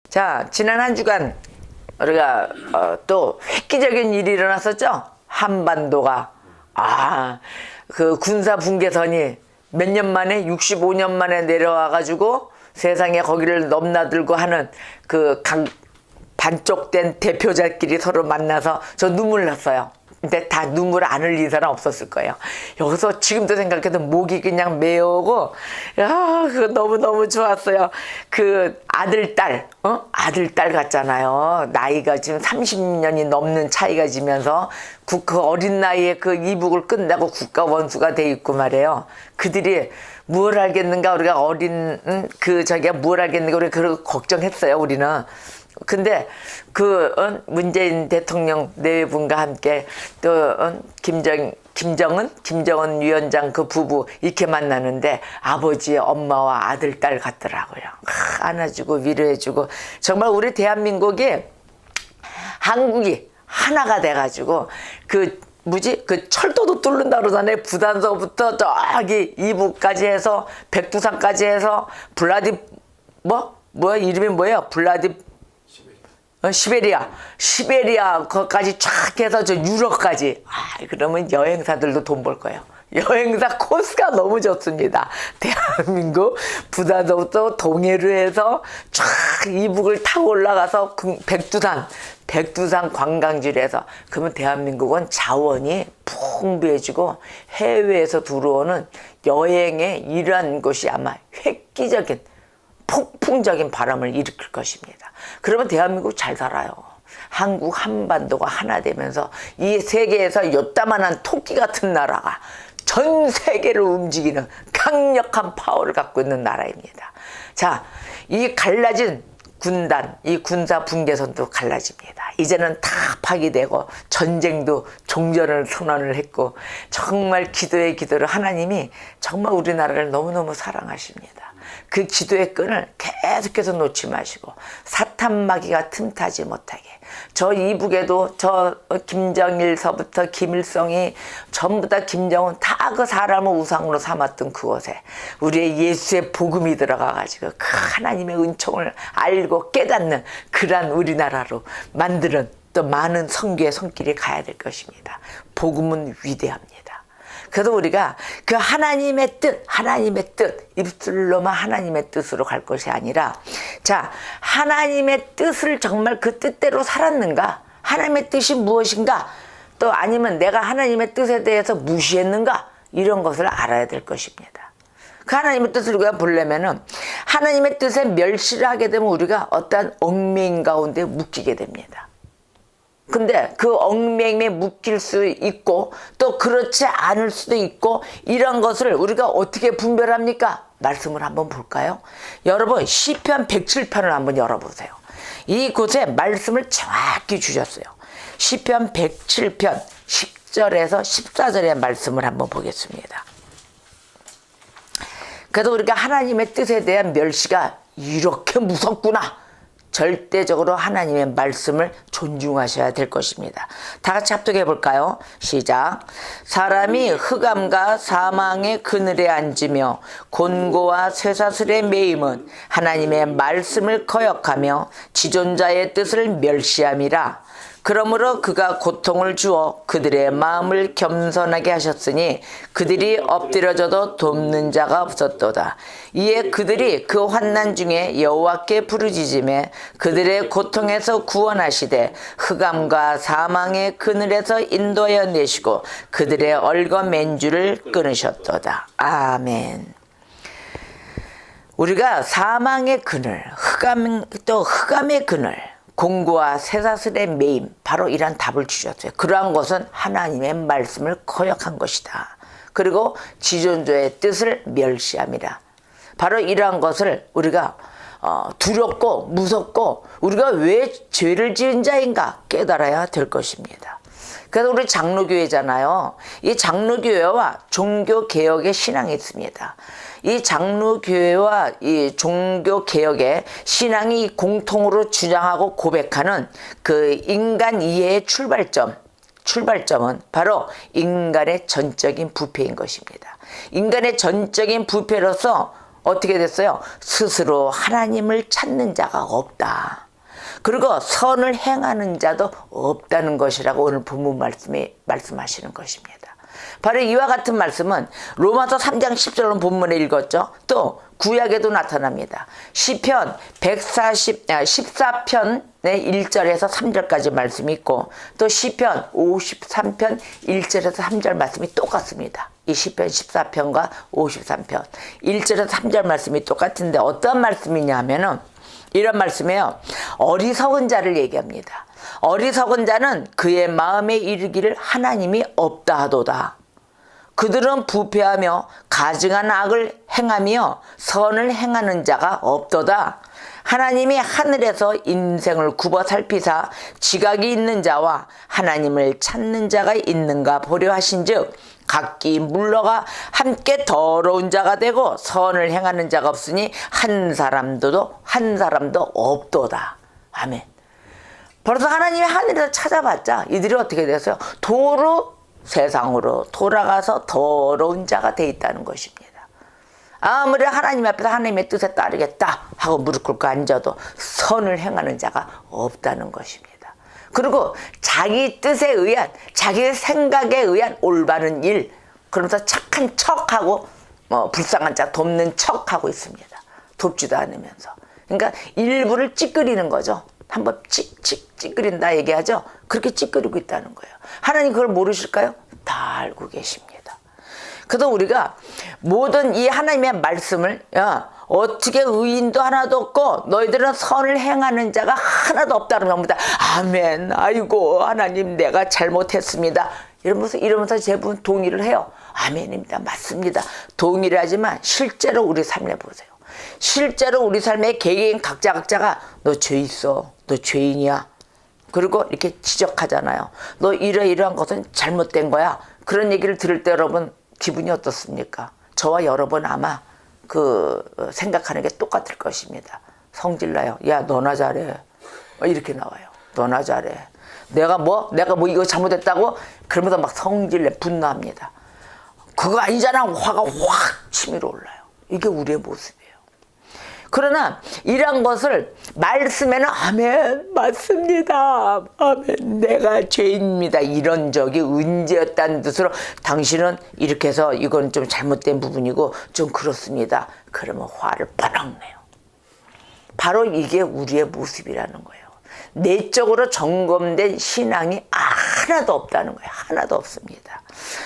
자, 지난 한 주간 우리가 또 획기적인 일이 일어났었죠. 한반도가 그 군사 분계선이 몇 년 만에 65년 만에 내려와 가지고 세상에 거기를 넘나들고 하는 그 각 반쪽된 대표자끼리 서로 만나서 저 눈물 났어요. 근데 다 눈물 안 흘린 사람 없었을 거예요. 여기서 지금도 생각해도 목이 그냥 메어오고, 그거 너무너무 좋았어요. 그 아들, 딸, 아들, 딸 같잖아요. 나이가 지금 30년이 넘는 차이가 지면서 그 어린 나이에 그 이북을 끝나고 국가 원수가 돼 있고 말이에요. 그들이 뭘 알겠는가, 우리가 뭘 알겠는가, 우리가 그러고 걱정했어요, 우리는. 근데 문재인 대통령 네 분과 함께 또 김정은 위원장 그 부부 이렇게 만나는데 아버지 엄마와 아들 딸 같더라고요. 안아주고 위로해주고 정말 우리 대한민국이 한국이 하나가 돼가지고 그 철도도 뚫는다 그러잖아요. 부단서부터 저기 이북까지 해서 백두산까지 해서 이름이 뭐예요? 시베리아 거기까지 쫙 해서 저 유럽까지. 그러면 여행사들도 돈 벌 거예요. 여행사 코스가 너무 좋습니다. 대한민국 부산서부터 동해로 해서 쫙 이북을 타고 올라가서 백두산 관광지에서 그러면 대한민국은 자원이 풍부해지고 해외에서 들어오는 여행의 이러한 것이 아마 획기적인 폭풍적인 바람을 일으킬 것입니다. 그러면 대한민국 잘 살아요. 한국 한반도가 하나 되면서 이 세계에서 요따만한 토끼 같은 나라가 전 세계를 움직이는 강력한 파워를 갖고 있는 나라입니다. 자, 이 갈라진 군단, 이 군사 분계선도 갈라집니다. 이제는 다 파기되고 전쟁도 종전을 선언을 했고 정말 기도의 기도를 하나님이 정말 우리나라를 너무너무 사랑하십니다. 그 기도의 끈을 계속해서 놓지 마시고 사탄 마귀가 틈타지 못하게 저 이북에도 저 김정일서부터 김일성이 전부 다 김정은 다 그 사람을 우상으로 삼았던 그곳에 우리의 예수의 복음이 들어가 가지고 그 하나님의 은총을 알고 깨닫는 그러한 우리나라로 만드는 또 많은 선교의 손길이 가야 될 것입니다. 복음은 위대합니다. 그래서 우리가 그 하나님의 뜻, 입술로만 하나님의 뜻으로 갈 것이 아니라, 자, 하나님의 뜻을 정말 그 뜻대로 살았는가? 하나님의 뜻이 무엇인가? 또 아니면 내가 하나님의 뜻에 대해서 무시했는가? 이런 것을 알아야 될 것입니다. 그 하나님의 뜻을 우리가 보려면은 하나님의 뜻에 멸시를 하게 되면 우리가 어떠한 얽매임 가운데 묶이게 됩니다. 근데 그 얽매임에 묶일 수 있고 또 그렇지 않을 수도 있고 이런 것을 우리가 어떻게 분별합니까? 말씀을 한번 볼까요? 여러분 시편 107편을 한번 열어보세요. 이곳에 말씀을 정확히 주셨어요. 시편 107편 10절에서 14절의 말씀을 한번 보겠습니다. 그래서 우리가 하나님의 뜻에 대한 멸시가 이렇게 무섭구나. 절대적으로 하나님의 말씀을 존중하셔야 될 것입니다. 다 같이 합독해 볼까요? 시작. 사람이 흑암과 사망의 그늘에 앉으며 곤고와 쇠사슬에 매임은 하나님의 말씀을 거역하며 지존자의 뜻을 멸시함이라. 그러므로 그가 고통을 주어 그들의 마음을 겸손하게 하셨으니 그들이 엎드려져도 돕는 자가 없었도다. 이에 그들이 그 환난 중에 여호와께 부르짖으매 그들의 고통에서 구원하시되 흑암과 사망의 그늘에서 인도하여 내시고 그들의 얼거맨 줄을 끊으셨도다. 아멘. 우리가 사망의 그늘, 흑암의 그늘, 공고와 쇠사슬의 매임, 바로 이런 답을 주셨어요. 그러한 것은 하나님의 말씀을 거역한 것이다. 그리고 지존자의 뜻을 멸시함이라. 바로 이러한 것을 우리가 두렵고 무섭고 우리가 왜 죄를 지은 자인가 깨달아야 될 것입니다. 그래서 우리 장로교회잖아요. 이 장로교회와 종교개혁의 신앙이 있습니다. 이 장로교회와 이 종교개혁의 신앙이 공통으로 주장하고 고백하는 그 인간 이해의 출발점은 바로 인간의 전적인 부패인 것입니다. 인간의 전적인 부패로서 어떻게 됐어요? 스스로 하나님을 찾는 자가 없다. 그리고 선을 행하는 자도 없다는 것이라고 오늘 본문 말씀에 말씀하시는 것입니다. 바로 이와 같은 말씀은 로마서 3장 10절로 본문에 읽었죠. 또 구약에도 나타납니다. 시편 14편의 1절에서 3절까지 말씀이 있고 또 시편 53편 1절에서 3절 말씀이 똑같습니다. 이 시편 14편과 53편 1절에서 3절 말씀이 똑같은데 어떤 말씀이냐 하면은 이런 말씀이에요. 어리석은 자를 얘기합니다. 어리석은 자는 그의 마음에 이르기를 하나님이 없다 하도다. 그들은 부패하며 가증한 악을 행하며 선을 행하는 자가 없도다. 하나님이 하늘에서 인생을 굽어 살피사 지각이 있는 자와 하나님을 찾는 자가 있는가 보려 하신즉 각기 물러가 함께 더러운 자가 되고 선을 행하는 자가 없으니 한 사람도 없도다. 아멘. 벌써 하나님이 하늘에서 찾아봤자 이들이 어떻게 됐어요? 도로 세상으로 돌아가서 더러운 자가 돼 있다는 것입니다. 아무리 하나님 앞에서 하나님의 뜻에 따르겠다 하고 무릎 꿇고 앉아도 선을 행하는 자가 없다는 것입니다. 그리고 자기 뜻에 의한 자기 생각에 의한 올바른 일 그러면서 착한 척하고 불쌍한 자 돕는 척하고 있습니다. 돕지도 않으면서. 그러니까 일부를 찌끄리는 거죠. 한번 찌끄린다 얘기하죠. 그렇게 찌끄리고 있다는 거예요. 하나님 그걸 모르실까요? 다 알고 계십니다. 그래서 우리가 모든 이 하나님의 말씀을 어떻게 의인도 하나도 없고 너희들은 선을 행하는 자가 하나도 없다는 겁니다. 아멘. 아이고 하나님 내가 잘못했습니다. 이러면서 대부분 동의를 해요. 아멘입니다. 맞습니다. 동의를 하지만 실제로 우리 삶에 보세요. 실제로 우리 삶의 개개인 각자가 너 죄 있어. 너 죄인이야. 그리고 이렇게 지적하잖아요. 너 이러이러한 것은 잘못된 거야. 그런 얘기를 들을 때 여러분 기분이 어떻습니까? 저와 여러분 아마 생각하는 게 똑같을 것입니다. 성질나요. 야 너나 잘해. 이렇게 나와요. 너나 잘해. 내가 이거 잘못했다고? 그러면서 막 성질내 분노합니다. 그거 아니잖아. 화가 확 치밀어 올라요. 이게 우리의 모습이에요. 그러나 이런 것을 말씀에는 아멘 맞습니다. 아멘 내가 죄인입니다. 이런 적이 언제였다는 뜻으로 당신은 이렇게 해서 이건 좀 잘못된 부분이고 좀 그렇습니다. 그러면 화를 뻔뻔 내요. 바로 이게 우리의 모습이라는 거예요. 내적으로 점검된 신앙이 하나도 없다는 거예요. 하나도 없습니다.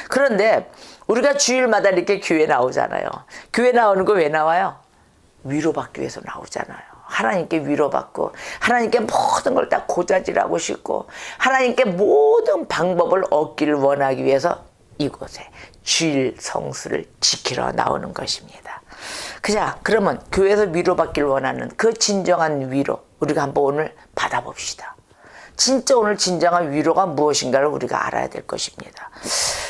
그런데 우리가 주일마다 이렇게 교회 나오잖아요. 교회 나오는 거 왜 나와요? 위로받기 위해서 나오잖아요. 하나님께 위로받고 하나님께 모든 걸 다 고자질하고 싶고 하나님께 모든 방법을 얻기를 원하기 위해서 이곳에 주일 성수를 지키러 나오는 것입니다. 그러면 교회에서 위로받기를 원하는 그 진정한 위로 우리가 한번 오늘 받아봅시다. 진짜 오늘 진정한 위로가 무엇인가를 우리가 알아야 될 것입니다.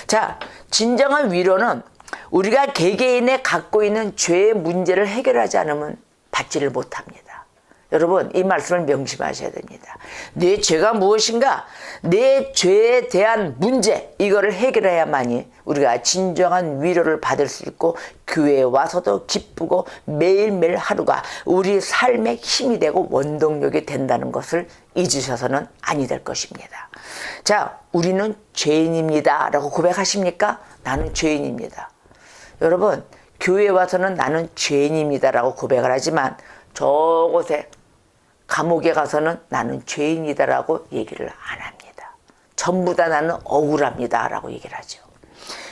자, 진정한 위로는 우리가 개개인에 갖고 있는 죄의 문제를 해결하지 않으면 받지를 못합니다. 여러분 이 말씀을 명심하셔야 됩니다. 내 죄가 무엇인가? 내 죄에 대한 문제 이거를 해결해야만이 우리가 진정한 위로를 받을 수 있고 교회에 와서도 기쁘고 매일매일 하루가 우리 삶의 힘이 되고 원동력이 된다는 것을 잊으셔서는 아니 될 것입니다. 자, 우리는 죄인입니다 라고 고백하십니까? 나는 죄인입니다. 여러분 교회에 와서는 나는 죄인입니다 라고 고백을 하지만 저곳에 감옥에 가서는 나는 죄인이다 라고 얘기를 안 합니다. 전부 다 나는 억울합니다 라고 얘기를 하죠.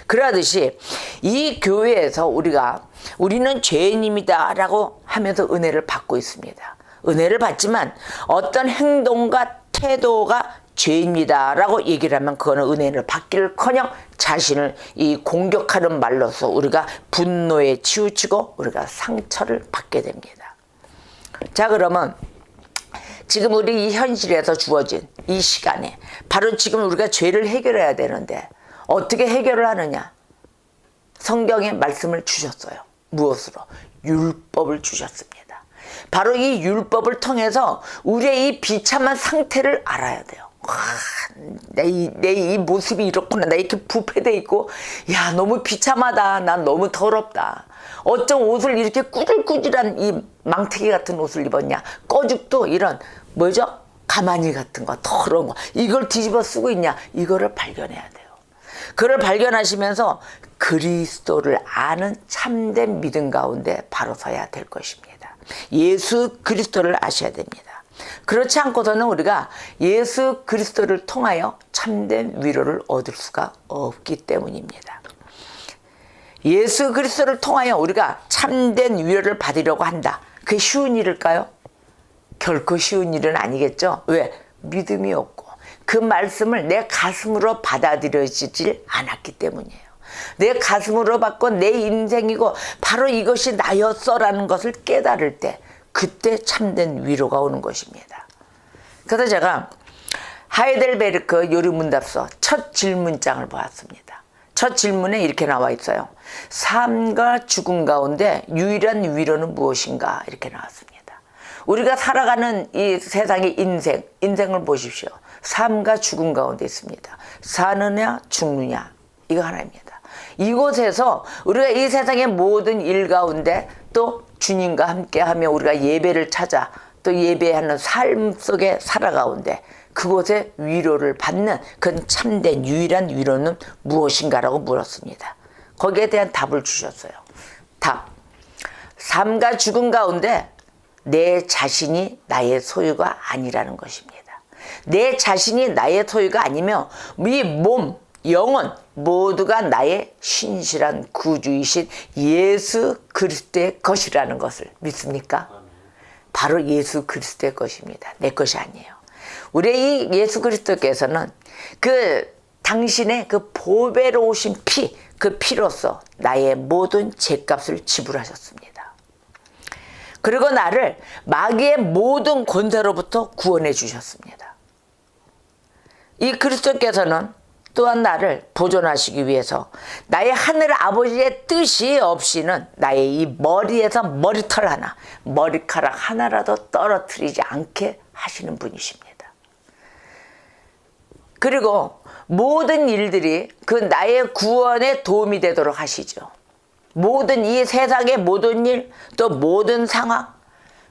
그러듯이 이 교회에서 우리는 죄인입니다 라고 하면서 은혜를 받고 있습니다. 은혜를 받지만 어떤 행동과 태도가 죄입니다 라고 얘기를 하면 그거는 은혜를 받기를커녕 자신을 이 공격하는 말로서 우리가 분노에 치우치고 우리가 상처를 받게 됩니다. 자, 그러면 지금 우리 이 현실에서 주어진 이 시간에 바로 지금 우리가 죄를 해결해야 되는데 어떻게 해결을 하느냐? 성경에 말씀을 주셨어요. 무엇으로? 율법을 주셨습니다. 바로 이 율법을 통해서 우리의 이 비참한 상태를 알아야 돼요. 내 이 모습이 이렇구나. 나 이렇게 부패돼 있고, 야, 너무 비참하다. 난 너무 더럽다. 어쩜 옷을 이렇게 꾸질꾸질한 이 망태기 같은 옷을 입었냐. 꺼죽도 이런, 뭐죠? 가마니 같은 거, 더러운 거. 이걸 뒤집어 쓰고 있냐. 이거를 발견해야 돼요. 그걸 발견하시면서 그리스도를 아는 참된 믿음 가운데 바로 서야 될 것입니다. 예수 그리스도를 아셔야 됩니다. 그렇지 않고서는 우리가 예수 그리스도를 통하여 참된 위로를 얻을 수가 없기 때문입니다. 예수 그리스도를 통하여 우리가 참된 위로를 받으려고 한다. 그게 쉬운 일일까요? 결코 쉬운 일은 아니겠죠. 왜? 믿음이 없고 그 말씀을 내 가슴으로 받아들여지질 않았기 때문이에요. 내 가슴으로 받고 내 인생이고 바로 이것이 나였어라는 것을 깨달을 때 그때 참된 위로가 오는 것입니다. 그래서 제가 하이델베르크 요리문답서 첫 질문장을 보았습니다. 첫 질문에 이렇게 나와 있어요. 삶과 죽음 가운데 유일한 위로는 무엇인가? 이렇게 나왔습니다. 우리가 살아가는 이 세상의 인생을 보십시오. 삶과 죽음 가운데 있습니다. 사느냐 죽느냐 이거 하나입니다. 이곳에서 우리가 이 세상의 모든 일 가운데 또 주님과 함께하며 우리가 예배를 찾아 또 예배하는 삶 속에 살아가운데 그곳에 위로를 받는 그 참된 유일한 위로는 무엇인가라고 물었습니다. 거기에 대한 답을 주셨어요. 답. 삶과 죽음 가운데 내 자신이 나의 소유가 아니라는 것입니다. 내 자신이 나의 소유가 아니며 이 몸, 영혼 모두가 나의 신실한 구주이신 예수 그리스도의 것이라는 것을 믿습니까? 바로 예수 그리스도의 것입니다. 내 것이 아니에요. 우리 이 예수 그리스도께서는 그 당신의 그 보배로우신 피, 그 피로써 나의 모든 죄값을 지불하셨습니다. 그리고 나를 마귀의 모든 권세로부터 구원해 주셨습니다. 이 그리스도께서는 또한 나를 보존하시기 위해서 나의 하늘 아버지의 뜻이 없이는 나의 이 머리에서 머리털 하나, 머리카락 하나라도 떨어뜨리지 않게 하시는 분이십니다. 그리고 모든 일들이 그 나의 구원에 도움이 되도록 하시죠. 모든 이 세상의 모든 일, 또 모든 상황.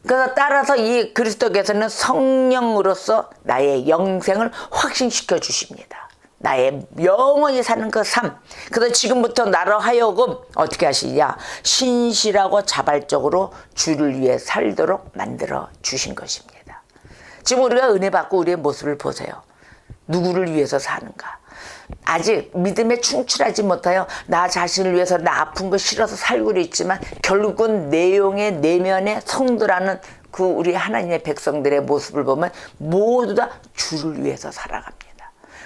그래서 따라서 이 그리스도께서는 성령으로서 나의 영생을 확신시켜 주십니다. 나의 영원히 사는 그 삶. 그래서 지금부터 나로 하여금 어떻게 하시냐? 신실하고 자발적으로 주를 위해 살도록 만들어 주신 것입니다. 지금 우리가 은혜 받고 우리의 모습을 보세요. 누구를 위해서 사는가? 아직 믿음에 충실하지 못하여 나 자신을 위해서 나 아픈 거 싫어서 살고 있지만 결국은 내용의 내면의 성도라는 그 우리 하나님의 백성들의 모습을 보면 모두 다 주를 위해서 살아갑니다.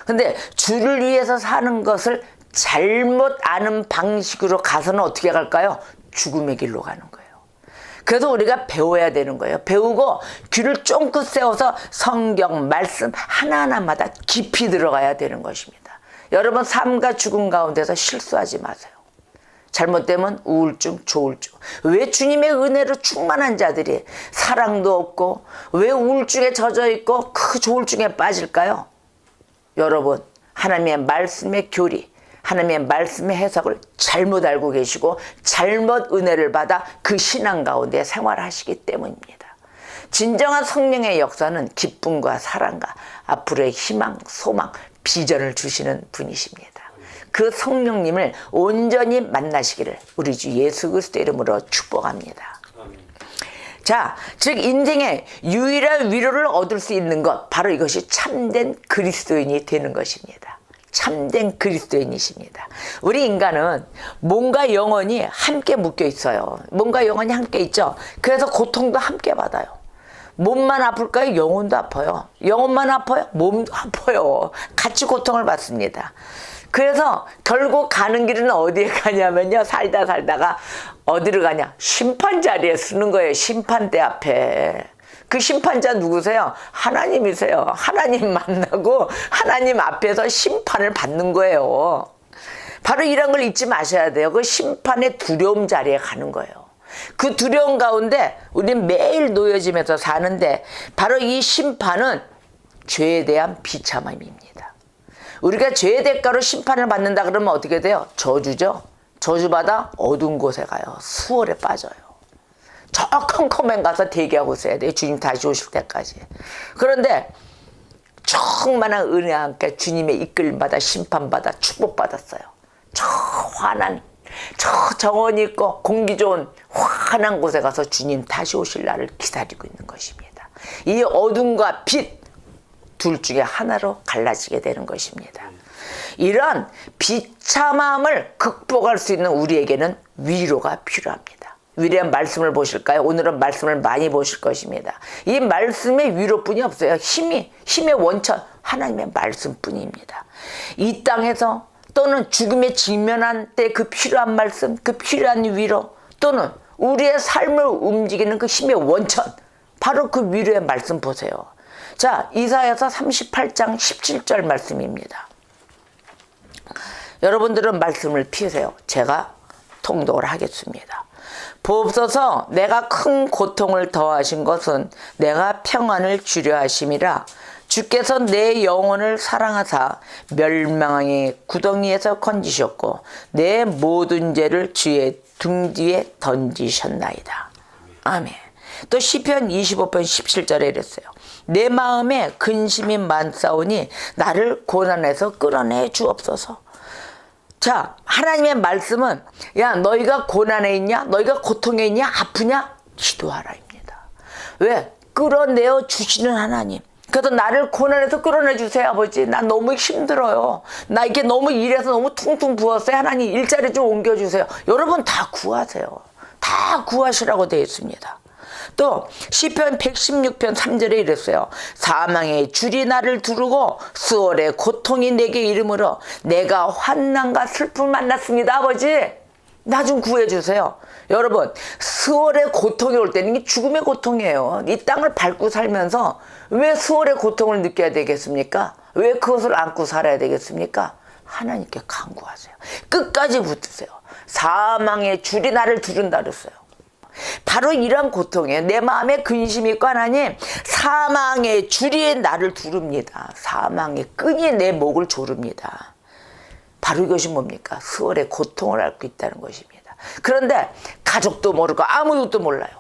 근데 주를 위해서 사는 것을 잘못 아는 방식으로 가서는 어떻게 갈까요? 죽음의 길로 가는 거예요. 그래서 우리가 배워야 되는 거예요. 배우고 귀를 쫑긋 세워서 성경 말씀 하나하나마다 깊이 들어가야 되는 것입니다. 여러분 삶과 죽음 가운데서 실수하지 마세요. 잘못되면 우울증, 조울증. 왜 주님의 은혜로 충만한 자들이 사랑도 없고 왜 우울증에 젖어 있고 그 조울증에 빠질까요? 여러분 하나님의 말씀의 교리, 하나님의 말씀의 해석을 잘못 알고 계시고 잘못 은혜를 받아 그 신앙 가운데 생활하시기 때문입니다. 진정한 성령의 역사는 기쁨과 사랑과 앞으로의 희망, 소망, 비전을 주시는 분이십니다. 그 성령님을 온전히 만나시기를 우리 주 예수 그리스도 이름으로 축복합니다. 자, 즉 인생의 유일한 위로를 얻을 수 있는 것, 바로 이것이 참된 그리스도인이 되는 것입니다. 참된 그리스도인이십니다. 우리 인간은 몸과 영혼이 함께 묶여 있어요. 몸과 영혼이 함께 있죠. 그래서 고통도 함께 받아요. 몸만 아플까요? 영혼도 아파요. 영혼만 아파요? 몸도 아파요. 같이 고통을 받습니다. 그래서 결국 가는 길은 어디에 가냐면요. 살다가 어디로 가냐? 심판 자리에 쓰는 거예요. 심판대 앞에. 그 심판자 누구세요? 하나님이세요. 하나님 만나고 하나님 앞에서 심판을 받는 거예요. 바로 이런 걸 잊지 마셔야 돼요. 그 심판의 두려움 자리에 가는 거예요. 그 두려움 가운데 우리는 매일 놓여지면서 사는데 바로 이 심판은 죄에 대한 비참함입니다. 우리가 죄의 대가로 심판을 받는다 그러면 어떻게 돼요? 저주죠. 저주받아 어두운 곳에 가요. 수월에 빠져요. 저 컴컴맨 가서 대기하고 있어야 돼요. 주님 다시 오실 때까지. 그런데 충만한 은혜 함께 주님의 이끌림받아 심판받아 축복받았어요. 저 환한, 저 정원 있고 공기 좋은 환한 곳에 가서 주님 다시 오실 날을 기다리고 있는 것입니다. 이 어둠과 빛 둘 중에 하나로 갈라지게 되는 것입니다. 이런 비참함을 극복할 수 있는 우리에게는 위로가 필요합니다. 위로의 말씀을 보실까요? 오늘은 말씀을 많이 보실 것입니다. 이 말씀의 위로뿐이 없어요. 힘의 원천 하나님의 말씀뿐입니다. 이 땅에서 또는 죽음에 직면한 때 그 필요한 말씀, 그 필요한 위로, 또는 우리의 삶을 움직이는 그 힘의 원천, 바로 그 위로의 말씀 보세요. 자, 이사야서 38장 17절 말씀입니다. 여러분들은 말씀을 피우세요. 제가 통독을 하겠습니다. 보옵소서, 내가 큰 고통을 더하신 것은 내가 평안을 주려 하심이라. 주께서 내 영혼을 사랑하사 멸망의 구덩이에서 건지셨고 내 모든 죄를 주의 등 뒤에 던지셨나이다. 아멘. 또 시편 25편 17절에 이랬어요. 내 마음에 근심이 많사오니 나를 고난에서 끌어내 주옵소서. 자, 하나님의 말씀은 야, 너희가 고난에 있냐? 너희가 고통에 있냐? 아프냐? 기도하라입니다. 왜? 끌어내어 주시는 하나님. 그래서 나를 고난에서 끌어내 주세요, 아버지. 나 너무 힘들어요. 나 이게 너무 일해서 너무 퉁퉁 부었어요. 하나님 일자리 좀 옮겨주세요. 여러분 다 구하세요. 다 구하시라고 되어 있습니다. 또 시편 116편 3절에 이랬어요. 사망의 줄이 나를 두르고 수월의 고통이 내게 이르므로 내가 환난과 슬픔을 만났습니다. 아버지 나 좀 구해주세요. 여러분 수월의 고통이 올 때는 이게 죽음의 고통이에요. 이 땅을 밟고 살면서 왜 수월의 고통을 느껴야 되겠습니까? 왜 그것을 안고 살아야 되겠습니까? 하나님께 간구하세요. 끝까지 붙으세요. 사망의 줄이 나를 두른다 그랬어요. 바로 이러한 고통에 내 마음에 근심이 있고 하나님 사망의 줄이 나를 두릅니다. 사망의 끈이 내 목을 조릅니다. 바로 이것이 뭡니까? 수월의 고통을 앓고 있다는 것입니다. 그런데 가족도 모르고 아무것도 몰라요.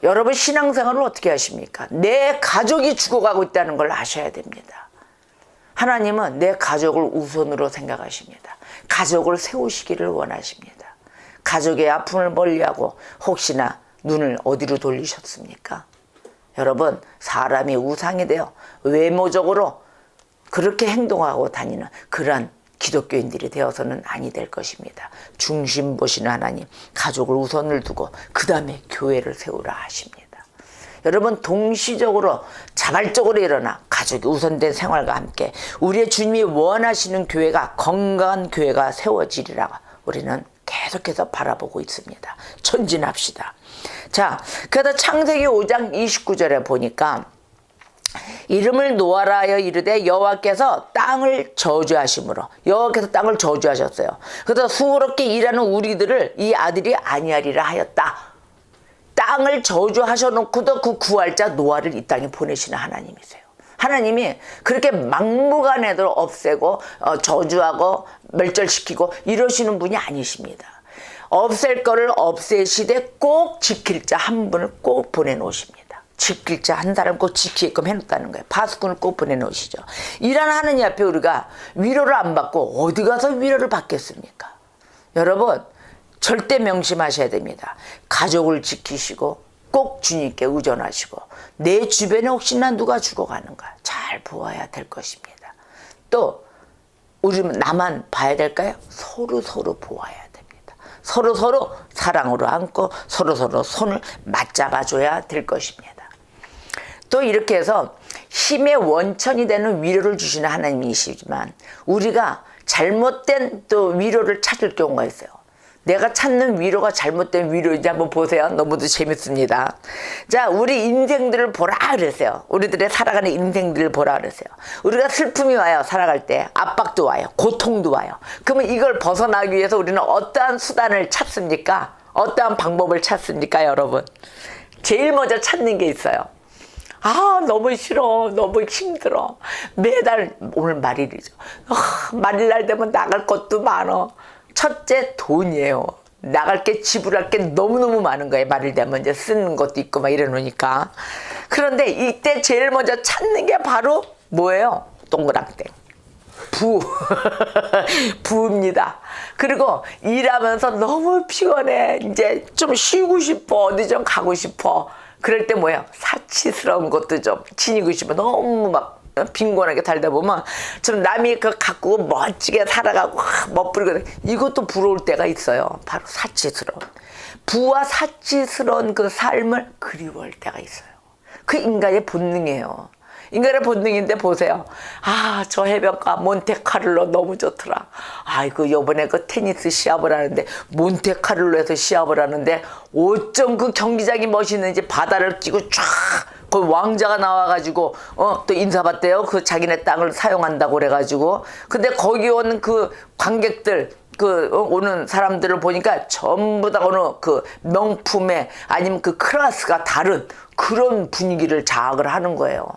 여러분 신앙생활을 어떻게 하십니까? 내 가족이 죽어가고 있다는 걸 아셔야 됩니다. 하나님은 내 가족을 우선으로 생각하십니다. 가족을 세우시기를 원하십니다. 가족의 아픔을 멀리하고 혹시나 눈을 어디로 돌리셨습니까? 여러분 사람이 우상이 되어 외모적으로 그렇게 행동하고 다니는 그러한 기독교인들이 되어서는 아니 될 것입니다. 중심 보시는 하나님 가족을 우선을 두고 그 다음에 교회를 세우라 하십니다. 여러분 동시적으로 자발적으로 일어나 가족이 우선된 생활과 함께 우리의 주님이 원하시는 교회가 건강한 교회가 세워지리라 우리는 계속해서 바라보고 있습니다. 전진합시다. 자, 그래서 창세기 5장 29절에 보니까 이름을 노아라 하여 이르되 여호와께서 땅을 저주하심으로 여호와께서 땅을 저주하셨어요. 그래서 수고롭게 일하는 우리들을 이 아들이 아니하리라 하였다. 땅을 저주하셔놓고도 그 구할 자 노아를 이 땅에 보내시는 하나님이세요. 하나님이 그렇게 막무가내로 없애고 저주하고 멸절시키고 이러시는 분이 아니십니다. 없앨 거를 없애시되 꼭 지킬 자 한 분을 꼭 보내놓으십니다. 지킬 자 한 사람 꼭 지키게끔 해놓다는 거예요. 파수꾼을 꼭 보내놓으시죠. 이런 하나님 앞에 우리가 위로를 안 받고 어디 가서 위로를 받겠습니까? 여러분 절대 명심하셔야 됩니다. 가족을 지키시고 꼭 주님께 의존하시고 내 주변에 혹시나 누가 죽어가는가 잘 보아야 될 것입니다. 또 우리는 나만 봐야 될까요? 서로 보아야 됩니다. 서로 사랑으로 안고 서로 손을 맞잡아줘야 될 것입니다. 또 이렇게 해서 힘의 원천이 되는 위로를 주시는 하나님이시지만 우리가 잘못된 또 위로를 찾을 경우가 있어요. 내가 찾는 위로가 잘못된 위로인지 한번 보세요. 너무도 재밌습니다. 자, 우리 인생들을 보라 그랬어요. 우리들의 살아가는 인생들을 보라 그랬어요. 우리가 슬픔이 와요. 살아갈 때 압박도 와요. 고통도 와요. 그러면 이걸 벗어나기 위해서 우리는 어떠한 수단을 찾습니까? 어떠한 방법을 찾습니까, 여러분? 제일 먼저 찾는 게 있어요. 너무 싫어. 너무 힘들어. 매달 오늘 말일이죠. 말일날 되면 나갈 것도 많어. 첫째 돈이에요. 나갈 게 지불할 게 너무너무 많은 거예요. 말일 되면 이제 쓰는 것도 있고 막 이러니까. 그런데 이때 제일 먼저 찾는 게 바로 뭐예요? 동그랑땡. 부입니다. 그리고 일하면서 너무 피곤해. 이제 좀 쉬고 싶어. 어디 좀 가고 싶어. 그럴 때 뭐예요? 사치스러운 것도 좀 지니고 싶어. 너무 막 빈곤하게 살다 보면 좀 남이 그 갖고 멋지게 살아가고 멋부리고 이것도 부러울 때가 있어요. 바로 사치스러운. 부와 사치스러운 그 삶을 그리워할 때가 있어요. 그 인간의 본능이에요. 인간의 본능인데 보세요. 저 해변가 몬테카를로 너무 좋더라. 아이고 요번에 그 테니스 시합을 하는데 몬테카를로에서 시합을 하는데 어쩜 그 경기장이 멋있는지 바다를 끼고 쫙 그 왕자가 나와가지고 또 인사받대요. 그 자기네 땅을 사용한다고 그래가지고 근데 거기 오는 그 관객들 오는 사람들을 보니까 전부 다 어느 그 명품의 아니면 그 클래스가 다른 그런 분위기를 자학을 하는 거예요.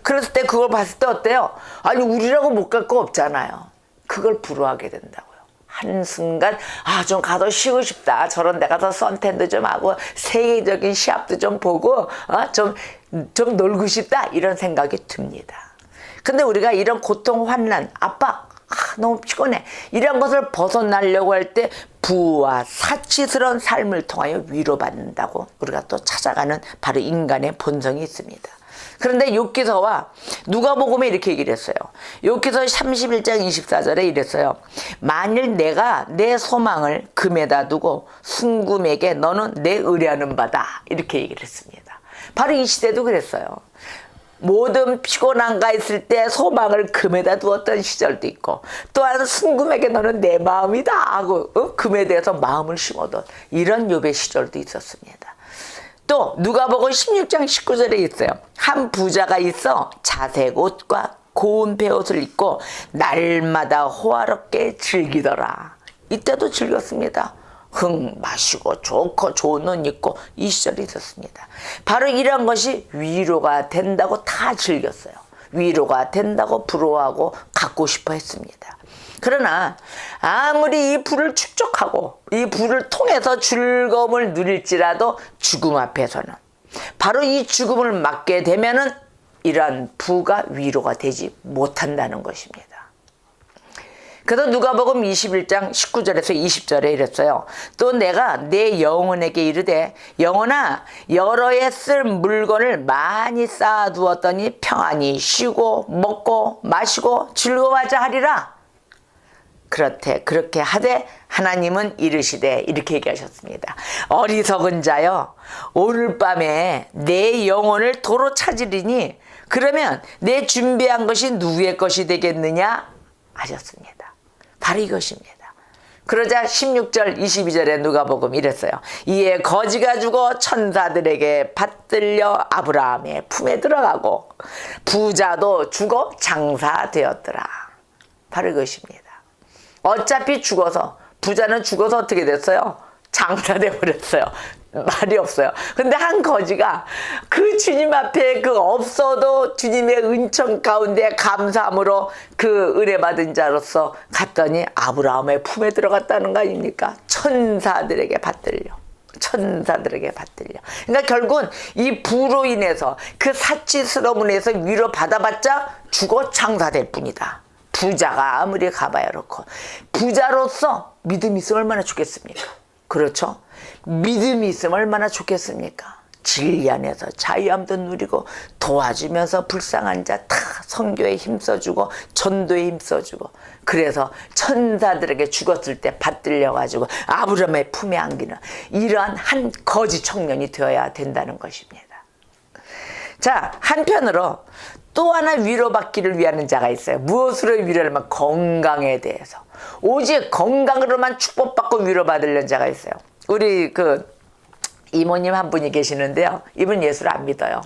그랬을 때 그걸 봤을 때 어때요? 아니 우리라고 못 갈 거 없잖아요. 그걸 부러워하게 된다고요. 한순간 좀 가서 쉬고 싶다. 저런 데 가서 선탠도 좀 하고 세계적인 시합도 좀 보고 좀 놀고 싶다. 이런 생각이 듭니다. 근데 우리가 이런 고통, 환난, 압박 너무 피곤해. 이런 것을 벗어나려고 할 때 부와 사치스러운 삶을 통하여 위로받는다고 우리가 또 찾아가는 바로 인간의 본성이 있습니다. 그런데 욥기서와 누가복음에 이렇게 얘기를 했어요. 욥기서 31장 24절에 이랬어요. 만일 내가 내 소망을 금에다 두고 순금에게 너는 내 의뢰하는 바다. 이렇게 얘기를 했습니다. 바로 이 시대도 그랬어요. 모든 피곤한가 있을 때 소망을 금에다 두었던 시절도 있고 또한 순금에게 너는 내 마음이다 하고 금에 대해서 마음을 심어둔 이런 욥의 시절도 있었습니다. 또 누가복음 16장 19절에 있어요. 한 부자가 있어 자색 옷과 고운 베옷을 입고 날마다 호화롭게 즐기더라. 이때도 즐겼습니다. 마시고 좋고 좋은 옷 입고 이 시절이 있었습니다. 바로 이런 것이 위로가 된다고 다 즐겼어요. 위로가 된다고 부러워하고 갖고 싶어 했습니다. 그러나 아무리 이 부를 축적하고 이 부를 통해서 즐거움을 누릴지라도 죽음 앞에서는 바로 이 죽음을 맞게 되면은 이러한 부가 위로가 되지 못한다는 것입니다. 그래서 누가복음 21장 19절에서 20절에 이랬어요. 또 내가 내 영혼에게 이르되 영혼아 여러 해 쓸 물건을 많이 쌓아두었더니 평안히 쉬고 먹고 마시고 즐거워하자 하리라. 그렇게 하되 하나님은 이르시되 이렇게 얘기하셨습니다. 어리석은 자여 오늘 밤에 내 영혼을 도로 찾으리니 그러면 내 준비한 것이 누구의 것이 되겠느냐 하셨습니다. 바로 이것입니다. 그러자 16절 22절에 누가복음 이랬어요. 이에 거지가 죽어 천사들에게 받들려 아브라함의 품에 들어가고 부자도 죽어 장사되었더라. 바로 이것입니다. 어차피 죽어서 부자는 죽어서 어떻게 됐어요? 장사돼 버렸어요. 말이 없어요. 근데 한 거지가 그 주님 앞에 그 없어도 주님의 은총 가운데 감사함으로 그 은혜받은 자로서 갔더니 아브라함의 품에 들어갔다는 거 아닙니까? 천사들에게 받들려. 그러니까 결국은 이 부로 인해서 그 사치스러움으로 인해서 위로 받아봤자 죽어 장사될 뿐이다. 부자가 아무리 가봐야 그렇고 부자로서 믿음이 있으면 얼마나 좋겠습니까? 그렇죠? 믿음이 있으면 얼마나 좋겠습니까? 진리 안에서 자유함도 누리고 도와주면서 불쌍한 자 다 선교에 힘써주고 전도에 힘써주고 그래서 천사들에게 죽었을 때 받들려가지고 아브라함의 품에 안기는 이러한 한 거지 청년이 되어야 된다는 것입니다. 자, 한편으로 또 하나 위로받기를 위하는 자가 있어요. 무엇으로 위로를 하면 건강에 대해서 오직 건강으로만 축복받고 위로받으려는 자가 있어요. 우리 그 이모님 한 분이 계시는데요. 이분 예수를 안 믿어요.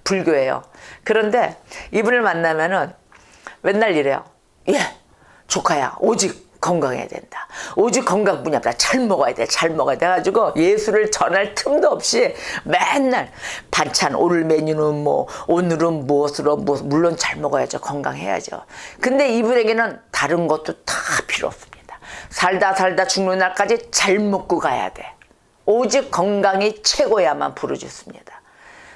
불교예요. 그런데 이분을 만나면은 맨날 이래요. 예, 조카야 오직 건강해야 된다. 오직 건강뿐이 아니라 잘 먹어야 돼. 잘 먹어야 돼. 가지고 예수를 전할 틈도 없이 맨날 반찬 오늘 메뉴는 뭐 오늘은 무엇으로 물론 잘 먹어야죠. 건강해야죠. 근데 이분에게는 다른 것도 다 필요 없습니다. 살다 죽는 날까지 잘 먹고 가야 돼. 오직 건강이 최고야만 부르짖습니다.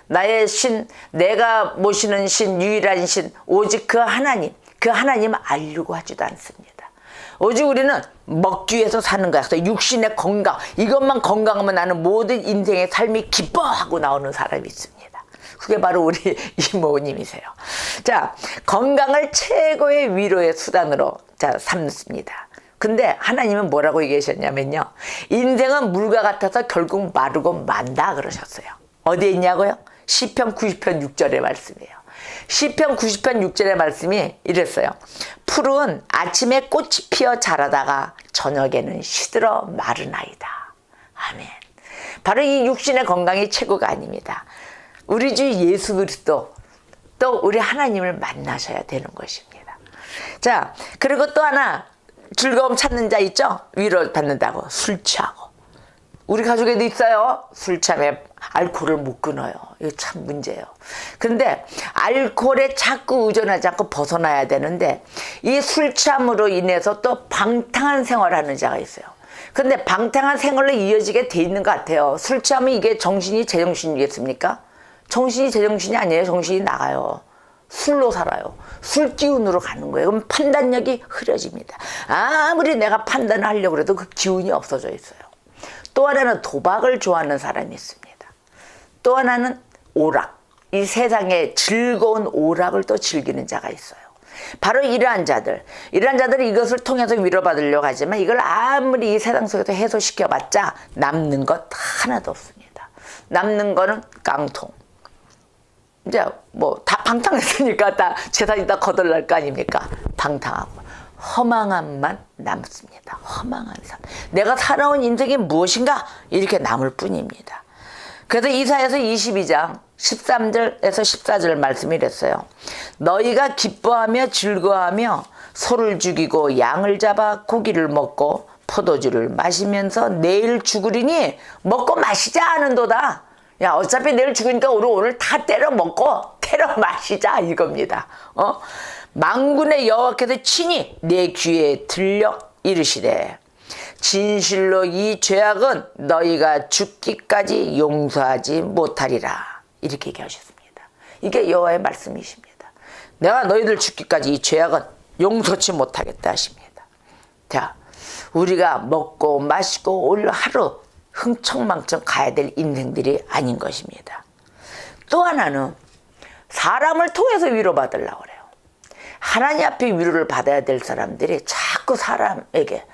나의 신, 내가 모시는 신, 유일한 신, 오직 그 하나님 알려고 하지도 않습니다. 오직 우리는 먹기 위해서 사는 거야. 그래서 육신의 건강, 이것만 건강하면 나는 모든 인생의 삶이 기뻐하고 나오는 사람이 있습니다. 그게 바로 우리 이모님이세요. 자, 건강을 최고의 위로의 수단으로 삼습니다. 근데 하나님은 뭐라고 얘기하셨냐면요. 인생은 물과 같아서 결국 마르고 만다 그러셨어요. 어디에 있냐고요? 시편 90편 6절의 말씀이에요. 시편 90편 6절의 말씀이 이랬어요. 풀은 아침에 꽃이 피어 자라다가 저녁에는 시들어 마르나이다. 아멘. 바로 이 육신의 건강이 최고가 아닙니다. 우리 주 예수 그리스도 또 우리 하나님을 만나셔야 되는 것입니다. 자, 그리고 또 하나 즐거움 찾는 자 있죠? 위로 받는다고 술 취하고. 우리 가족에도 있어요. 술 취하면 알코올을 못 끊어요. 이거 참 문제예요. 근데 알코올에 자꾸 의존하지 않고 벗어나야 되는데 이 술 취함으로 인해서 또 방탕한 생활하는 자가 있어요. 근데 방탕한 생활로 이어지게 돼 있는 것 같아요. 술 취하면 이게 정신이 제정신이겠습니까? 정신이 제정신이 아니에요. 정신이 나가요. 술로 살아요. 술 기운으로 가는 거예요. 그럼 판단력이 흐려집니다. 아무리 내가 판단을 하려고 해도 그 기운이 없어져 있어요. 또 하나는 도박을 좋아하는 사람이 있습니다. 또 하나는 오락. 이 세상의 즐거운 오락을 또 즐기는 자가 있어요. 바로 이러한 자들은 이것을 통해서 위로받으려고 하지만 이걸 아무리 이 세상 속에서 해소시켜봤자 남는 것 하나도 없습니다. 남는 거는 깡통. 이제 뭐 다 방탕했으니까 다 재산이 다 거덜날 거 아닙니까? 방탕하고 허망함만 남습니다. 허망한 삶. 내가 살아온 인생이 무엇인가? 이렇게 남을 뿐입니다. 그래서 이사야서 22장 13절에서 14절 말씀이 이랬어요. 너희가 기뻐하며 즐거워하며 소를 죽이고 양을 잡아 고기를 먹고 포도주를 마시면서 내일 죽으리니 먹고 마시자 하는도다. 야, 어차피 내일 죽으니까 오늘 다 때려 먹고 때려 마시자 이겁니다. 만군의 여호와께서 친히 내 귀에 들려 이르시되 진실로 이 죄악은 너희가 죽기까지 용서하지 못하리라. 이렇게 얘기하셨습니다. 이게 여호와의 말씀이십니다. 내가 너희들 죽기까지 이 죄악은 용서치 못하겠다 하십니다. 자, 우리가 먹고 마시고 오늘 하루 흥청망청 가야 될 인생들이 아닌 것입니다. 또 하나는 사람을 통해서 위로받으려고 그래요. 하나님 앞에 위로를 받아야 될 사람들이 자꾸 사람에게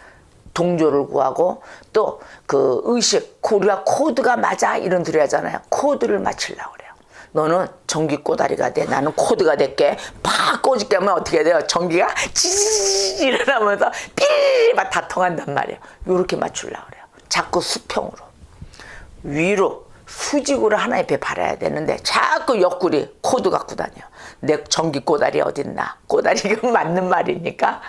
동조를 구하고 또 그 의식, 우리가 코드가 맞아 이런 소리 하잖아요. 코드를 맞추려고 그래요. 너는 전기 꼬다리가 돼. 나는 코드가 될게. 팍 꽂을게 하면 어떻게 돼요? 전기가 지지지 일어나면서 삐리리 막 다 통한단 말이에요. 이렇게 맞추려고 그래요. 자꾸 수평으로. 위로, 수직으로 하나님 앞에 바라야 되는데 자꾸 옆구리 코드 갖고 다녀요. 내 전기 꼬다리 어딨나? 꼬다리가 맞는 말이니까.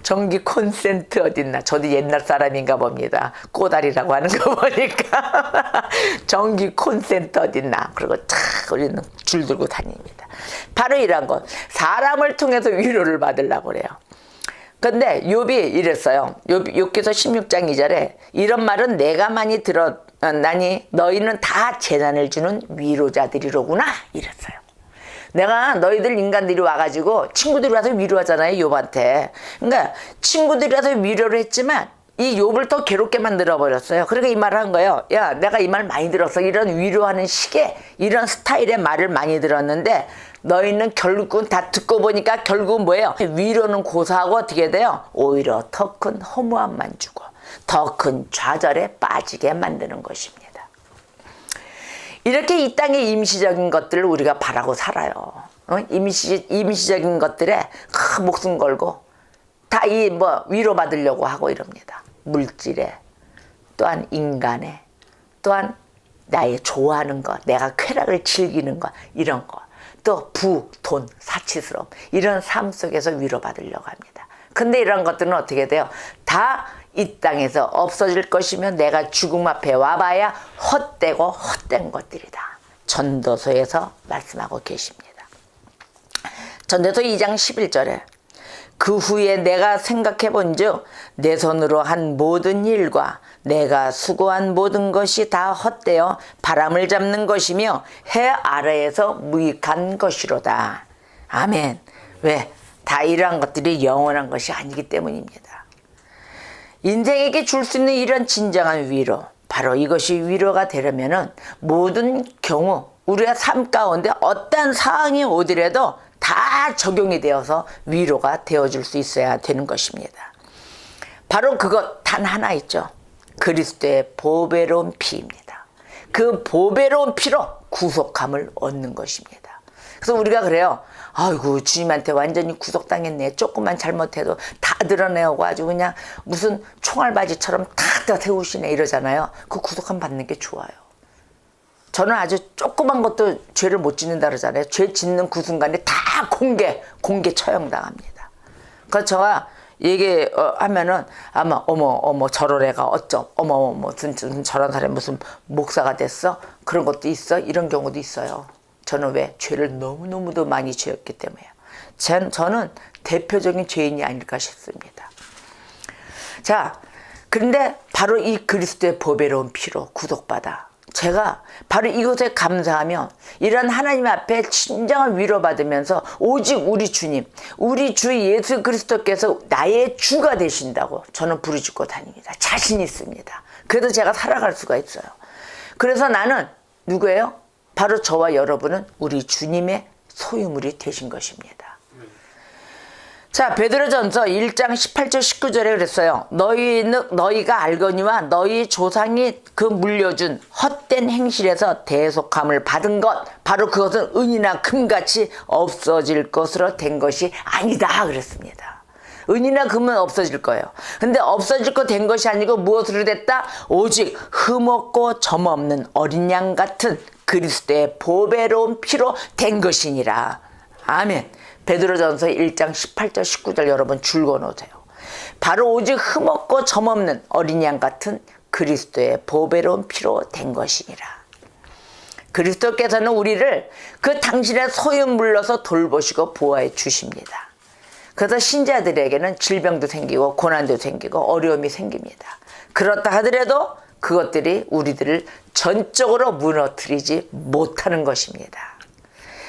전기 콘센트 어딨나? 저도 옛날 사람인가 봅니다. 꼬다리라고 하는 거 보니까. 전기 콘센트 어딨나? 그리고 탁 우리는 줄 들고 다닙니다. 바로 이런 것. 사람을 통해서 위로를 받으려고 그래요. 근데 욥이 이랬어요. 욥기서 16장 2절에 이런 말은 내가 많이 들었나니 너희는 다 재난을 주는 위로자들이로구나 이랬어요. 내가 너희들 인간들이 와가지고 친구들이 와서 위로하잖아요. 욥한테. 그러니까 친구들이 와서 위로를 했지만 이 욥을 더 괴롭게 만들어버렸어요. 그러니까 이 말을 한 거예요. 야, 내가 이 말 많이 들었어. 이런 위로하는 식의 이런 스타일의 말을 많이 들었는데 너희는 결국은 다 듣고 보니까 결국은 뭐예요? 위로는 고사하고 어떻게 돼요? 오히려 더 큰 허무함만 주고 더 큰 좌절에 빠지게 만드는 것입니다. 이렇게 이 땅의 임시적인 것들을 우리가 바라고 살아요. 임시적인 것들에 목숨 걸고 다 이 위로받으려고 하고 이럽니다. 물질에 또한 인간에 또한 나의 좋아하는 것, 내가 쾌락을 즐기는 것 이런 것 또 돈, 사치스러움 이런 삶 속에서 위로받으려고 합니다. 근데 이런 것들은 어떻게 돼요? 다 이 땅에서 없어질 것이며 내가 죽음 앞에 와봐야 헛되고 헛된 것들이다. 전도서에서 말씀하고 계십니다. 전도서 2장 11절에 그 후에 내가 생각해 본즉 내 손으로 한 모든 일과 내가 수고한 모든 것이 다 헛되어 바람을 잡는 것이며 해 아래에서 무익한 것이로다. 아멘. 왜? 다 이러한 것들이 영원한 것이 아니기 때문입니다. 인생에게 줄 수 있는 이런 진정한 위로, 바로 이것이 위로가 되려면은 모든 경우 우리의 삶 가운데 어떤 상황이 오더라도 다 적용이 되어서 위로가 되어줄 수 있어야 되는 것입니다. 바로 그것 단 하나 있죠. 그리스도의 보배로운 피입니다. 그 보배로운 피로 구속함을 얻는 것입니다. 그래서 우리가 그래요. 아이고 주님한테 완전히 구속당했네. 조금만 잘못해도 다 드러내고 아주 그냥 무슨 총알바지처럼 다 세우시네 이러잖아요. 그 구속함 받는 게 좋아요. 저는 아주 조그만 것도 죄를 못 짓는다 그러잖아요. 죄 짓는 그 순간에 다 공개 처형당합니다. 그래서 제가 얘기하면은 아마 어머 저런 애가 어쩜 어머 무슨 저런 사람이 무슨 목사가 됐어? 그런 것도 있어? 이런 경우도 있어요. 저는 왜? 죄를 너무너무도 많이 지었기 때문에요. 저는 대표적인 죄인이 아닐까 싶습니다. 자, 그런데 바로 이 그리스도의 보배로운 피로 구속받아 제가 바로 이것에 감사하며 이런 하나님 앞에 진정한 위로받으면서 오직 우리 주님, 우리 주 예수 그리스도께서 나의 주가 되신다고 저는 부르짖고 다닙니다. 자신 있습니다. 그래도 제가 살아갈 수가 있어요. 그래서 나는 누구예요? 바로 저와 여러분은 우리 주님의 소유물이 되신 것입니다. 자, 베드로전서 1장 18절 19절에 그랬어요. 너희가 알거니와 너희 조상이 그 물려준 헛된 행실에서 대속함을 받은 것, 바로 그것은 은이나 금같이 없어질 것으로 된 것이 아니다 그랬습니다. 은이나 금은 없어질 거예요. 근데 없어질 것 된 것이 아니고 무엇으로 됐다? 오직 흠없고 점없는 어린 양 같은 그리스도의 보배로운 피로 된 것이니라. 아멘. 베드로전서 1장 18절 19절 여러분 줄거 놓으세요. 바로 오직 흠없고 점없는 어린 양 같은 그리스도의 보배로운 피로 된 것이니라. 그리스도께서는 우리를 그 당신의 소유물로서 돌보시고 보호해 주십니다. 그래서 신자들에게는 질병도 생기고 고난도 생기고 어려움이 생깁니다. 그렇다 하더라도 그것들이 우리들을 전적으로 무너뜨리지 못하는 것입니다.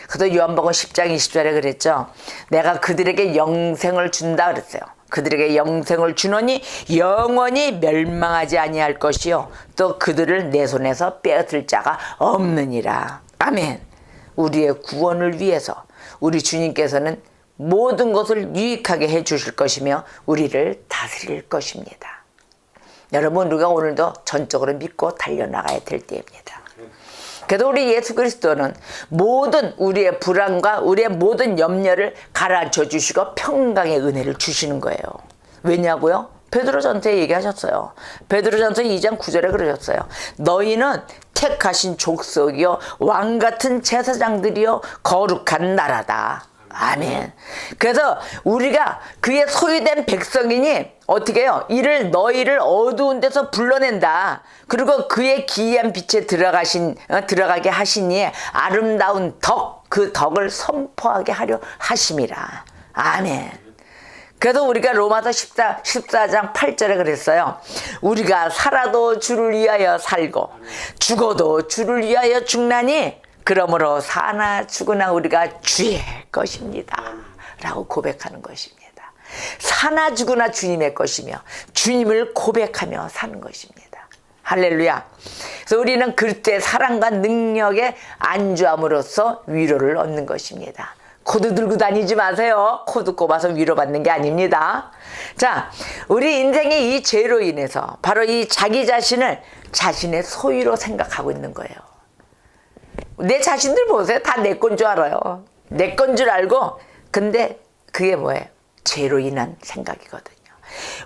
그래서 요한복음 10장 20절에 그랬죠. 내가 그들에게 영생을 준다 그랬어요. 그들에게 영생을 주노니 영원히 멸망하지 아니할 것이요 또 그들을 내 손에서 빼앗을 자가 없느니라. 아멘. 우리의 구원을 위해서 우리 주님께서는 모든 것을 유익하게 해 주실 것이며 우리를 다스릴 것입니다. 여러분, 우리가 오늘도 전적으로 믿고 달려나가야 될 때입니다. 그래도 우리 예수 그리스도는 모든 우리의 불안과 우리의 모든 염려를 가라앉혀 주시고 평강의 은혜를 주시는 거예요. 왜냐고요? 베드로전서에 얘기하셨어요. 베드로전서 2장 9절에 그러셨어요. 너희는 택하신 족속이요 왕같은 제사장들이요 거룩한 나라다. 아멘. 그래서 우리가 그의 소유된 백성이니 어떻게 해요? 이를 너희를 어두운 데서 불러낸다. 그리고 그의 기이한 빛에 들어가게 하시니 아름다운 덕, 그 덕을 선포하게 하려 하심이라. 아멘. 그래서 우리가 로마서 14장 8절에 그랬어요. 우리가 살아도 주를 위하여 살고 죽어도 주를 위하여 죽나니 그러므로 사나 죽으나 우리가 주의 것입니다 라고 고백하는 것입니다. 사나 죽으나 주님의 것이며 주님을 고백하며 사는 것입니다. 할렐루야. 그래서 우리는 그리스도의 사랑과 능력에 안주함으로써 위로를 얻는 것입니다. 코드 들고 다니지 마세요. 코드 꼽아서 위로받는 게 아닙니다. 자, 우리 인생의 이 죄로 인해서 바로 이 자기 자신을 자신의 소유로 생각하고 있는 거예요. 내 자신들 보세요. 다 내 건 줄 알아요. 내 건 줄 알고, 근데 그게 뭐예요? 죄로 인한 생각이거든요.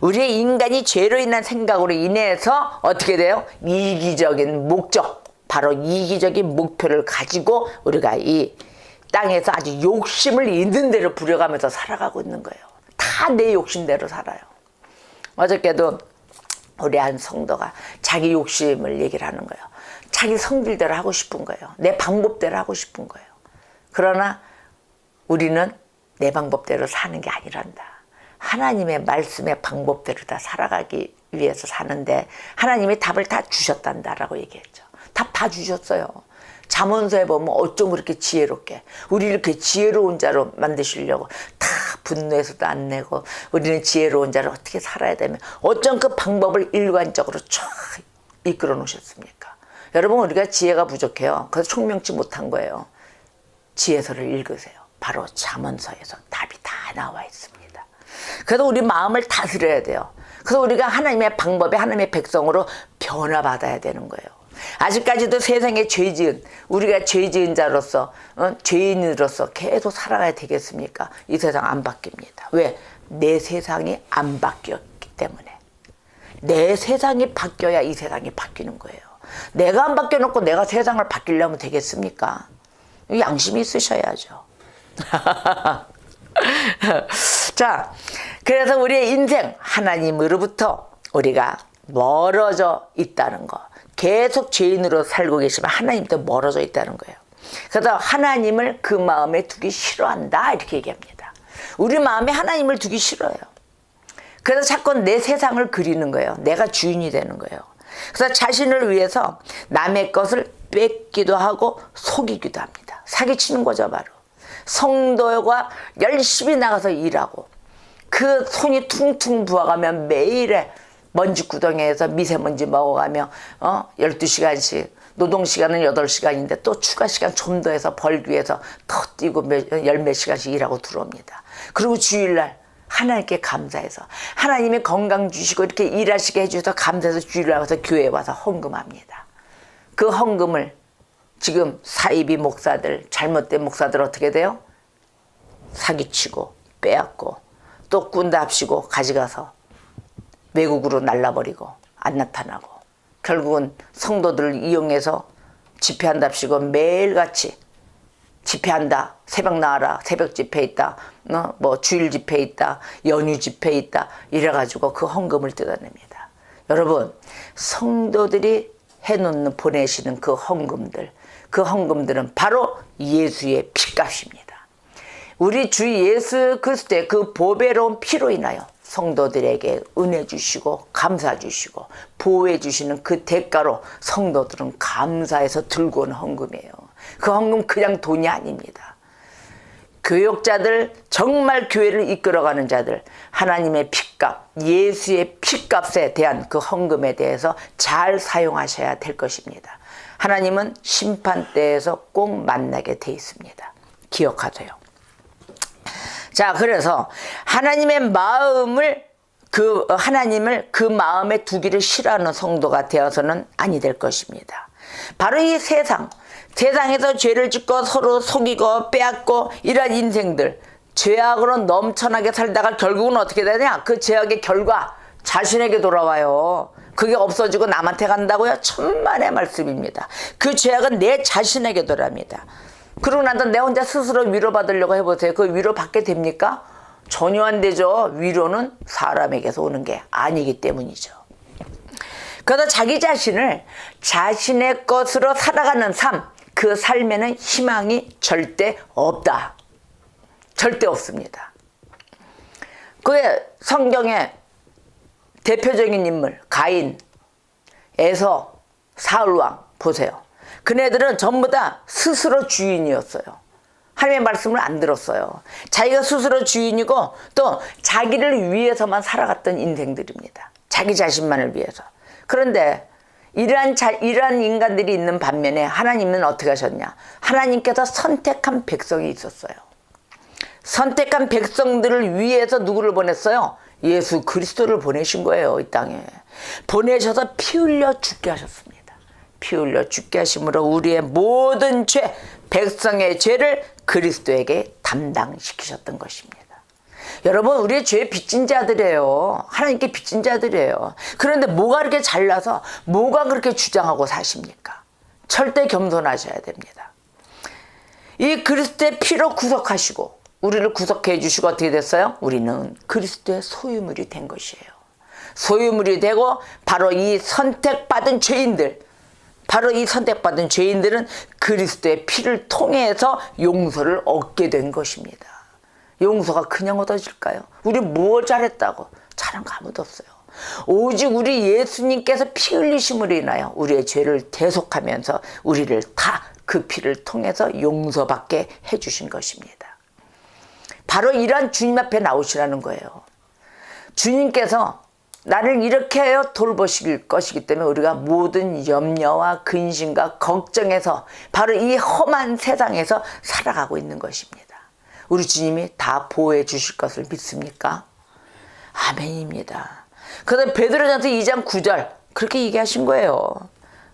우리의 인간이 죄로 인한 생각으로 인해서 어떻게 돼요? 이기적인 목적, 바로 이기적인 목표를 가지고 우리가 이 땅에서 아주 욕심을 있는 대로 부려가면서 살아가고 있는 거예요. 다 다 내 욕심대로 살아요. 어저께도 우리 한 성도가 자기 욕심을 얘기를 하는 거예요. 자기 성질대로 하고 싶은 거예요. 내 방법대로 하고 싶은 거예요. 그러나 우리는 내 방법대로 사는 게 아니란다. 하나님의 말씀의 방법대로 다 살아가기 위해서 사는데 하나님이 답을 다 주셨단다라고 얘기했죠. 답 다 주셨어요. 잠언서에 보면 어쩜 그렇게 지혜롭게 우리 이렇게 지혜로운 자로 만드시려고 다 분노해서도 안 내고 우리는 지혜로운 자로 어떻게 살아야 되면 어쩜 그 방법을 일관적으로 쫙 이끌어 놓으셨습니까? 여러분 우리가 지혜가 부족해요. 그래서 총명치 못한 거예요. 지혜서를 읽으세요. 바로 잠언서에서 답이 다 나와 있습니다. 그래서 우리 마음을 다스려야 돼요. 그래서 우리가 하나님의 방법에 하나님의 백성으로 변화받아야 되는 거예요. 아직까지도 세상에 죄지은 우리가 죄지은 자로서 죄인으로서 계속 살아가야 되겠습니까? 이 세상 안 바뀝니다. 왜? 내 세상이 안 바뀌었기 때문에. 내 세상이 바뀌어야 이 세상이 바뀌는 거예요. 내가 안 바뀌어놓고 내가 세상을 바뀌려면 되겠습니까? 양심이 있으셔야죠. 자, 그래서 우리의 인생 하나님으로부터 우리가 멀어져 있다는 거. 계속 죄인으로 살고 계시면 하나님도 멀어져 있다는 거예요. 그래서 하나님을 그 마음에 두기 싫어한다 이렇게 얘기합니다. 우리 마음에 하나님을 두기 싫어요. 그래서 자꾸 내 세상을 그리는 거예요. 내가 주인이 되는 거예요. 그래서 자신을 위해서 남의 것을 뺏기도 하고 속이기도 합니다. 사기치는 거죠 바로. 성도가 열심히 나가서 일하고 그 손이 퉁퉁 부어가면 매일에 먼지구덩이에서 미세먼지 먹어가며 12시간씩 노동시간은 8시간인데 또 추가시간 좀 더 해서 벌기 위해서 더 뛰고 열 몇 시간씩 일하고 들어옵니다. 그리고 주일날 하나님께 감사해서 하나님이 건강 주시고 이렇게 일하시게 해주셔서 감사해서 주일날 와서 교회에 와서 헌금합니다. 그 헌금을 지금 사이비 목사들 잘못된 목사들 어떻게 돼요? 사기치고 빼앗고 또 꾼답시고 가져가서 외국으로 날라버리고 안 나타나고 결국은 성도들을 이용해서 집회한답시고 매일같이 집회한다. 새벽 나와라. 새벽 집회 있다. 뭐 주일 집회 있다. 연휴 집회 있다. 이래가지고 그 헌금을 뜯어냅니다. 여러분 성도들이 해놓는 보내시는 그 헌금들은 바로 예수의 피값입니다. 우리 주 예수 그리스도의 그 보배로운 피로 인하여 성도들에게 은혜 주시고 감사 주시고 보호해 주시는 그 대가로 성도들은 감사해서 들고 온 헌금이에요. 그 헌금 그냥 돈이 아닙니다. 교역자들 정말 교회를 이끌어가는 자들 하나님의 피값 예수의 피값에 대한 그 헌금에 대해서 잘 사용하셔야 될 것입니다. 하나님은 심판대에서 꼭 만나게 돼 있습니다. 기억하세요. 자, 그래서 하나님의 마음을 하나님을 그 마음에 두기를 싫어하는 성도가 되어서는 아니 될 것입니다. 바로 이 세상에서 죄를 짓고 서로 속이고 빼앗고 이런 인생들 죄악으로 넘쳐나게 살다가 결국은 어떻게 되냐? 그 죄악의 결과 자신에게 돌아와요. 그게 없어지고 남한테 간다고요? 천만의 말씀입니다. 그 죄악은 내 자신에게 돌아옵니다. 그러고 나서 내 혼자 스스로 위로받으려고 해보세요. 그 위로 받게 됩니까? 전혀 안 되죠. 위로는 사람에게서 오는 게 아니기 때문이죠. 그래서 자기 자신을 자신의 것으로 살아가는 삶, 그 삶에는 희망이 절대 없다. 절대 없습니다. 그게 성경의 대표적인 인물 가인, 에서, 사울왕 보세요. 그네들은 전부 다 스스로 주인이었어요. 하나님의 말씀을 안 들었어요. 자기가 스스로 주인이고 또 자기를 위해서만 살아갔던 인생들입니다. 자기 자신만을 위해서. 그런데 이러한 인간들이 있는 반면에 하나님은 어떻게 하셨냐? 하나님께서 선택한 백성이 있었어요. 선택한 백성들을 위해서 누구를 보냈어요? 예수 그리스도를 보내신 거예요. 이 땅에. 보내셔서 피 흘려 죽게 하셨습니다. 피 흘려 죽게 하심으로 우리의 모든 죄, 백성의 죄를 그리스도에게 담당시키셨던 것입니다. 여러분 우리의 죄에 빚진 자들이에요. 하나님께 빚진 자들이에요. 그런데 뭐가 그렇게 잘나서 뭐가 그렇게 주장하고 사십니까? 절대 겸손하셔야 됩니다. 이 그리스도의 피로 구속하시고 우리를 구속해 주시고 어떻게 됐어요? 우리는 그리스도의 소유물이 된 것이에요. 소유물이 되고 바로 이 선택받은 죄인들, 바로 이 선택받은 죄인들은 그리스도의 피를 통해서 용서를 얻게 된 것입니다. 용서가 그냥 얻어질까요? 우리 뭐 잘했다고? 잘한 거 아무도 없어요. 오직 우리 예수님께서 피 흘리심으로 인하여 우리의 죄를 대속하면서 우리를 다 그 피를 통해서 용서받게 해주신 것입니다. 바로 이러한 주님 앞에 나오시라는 거예요. 주님께서 나를 이렇게 하여 돌보실 것이기 때문에 우리가 모든 염려와 근심과 걱정에서 바로 이 험한 세상에서 살아가고 있는 것입니다. 우리 주님이 다 보호해 주실 것을 믿습니까? 아멘입니다. 그래서 베드로전서 2장 9절 그렇게 얘기하신 거예요.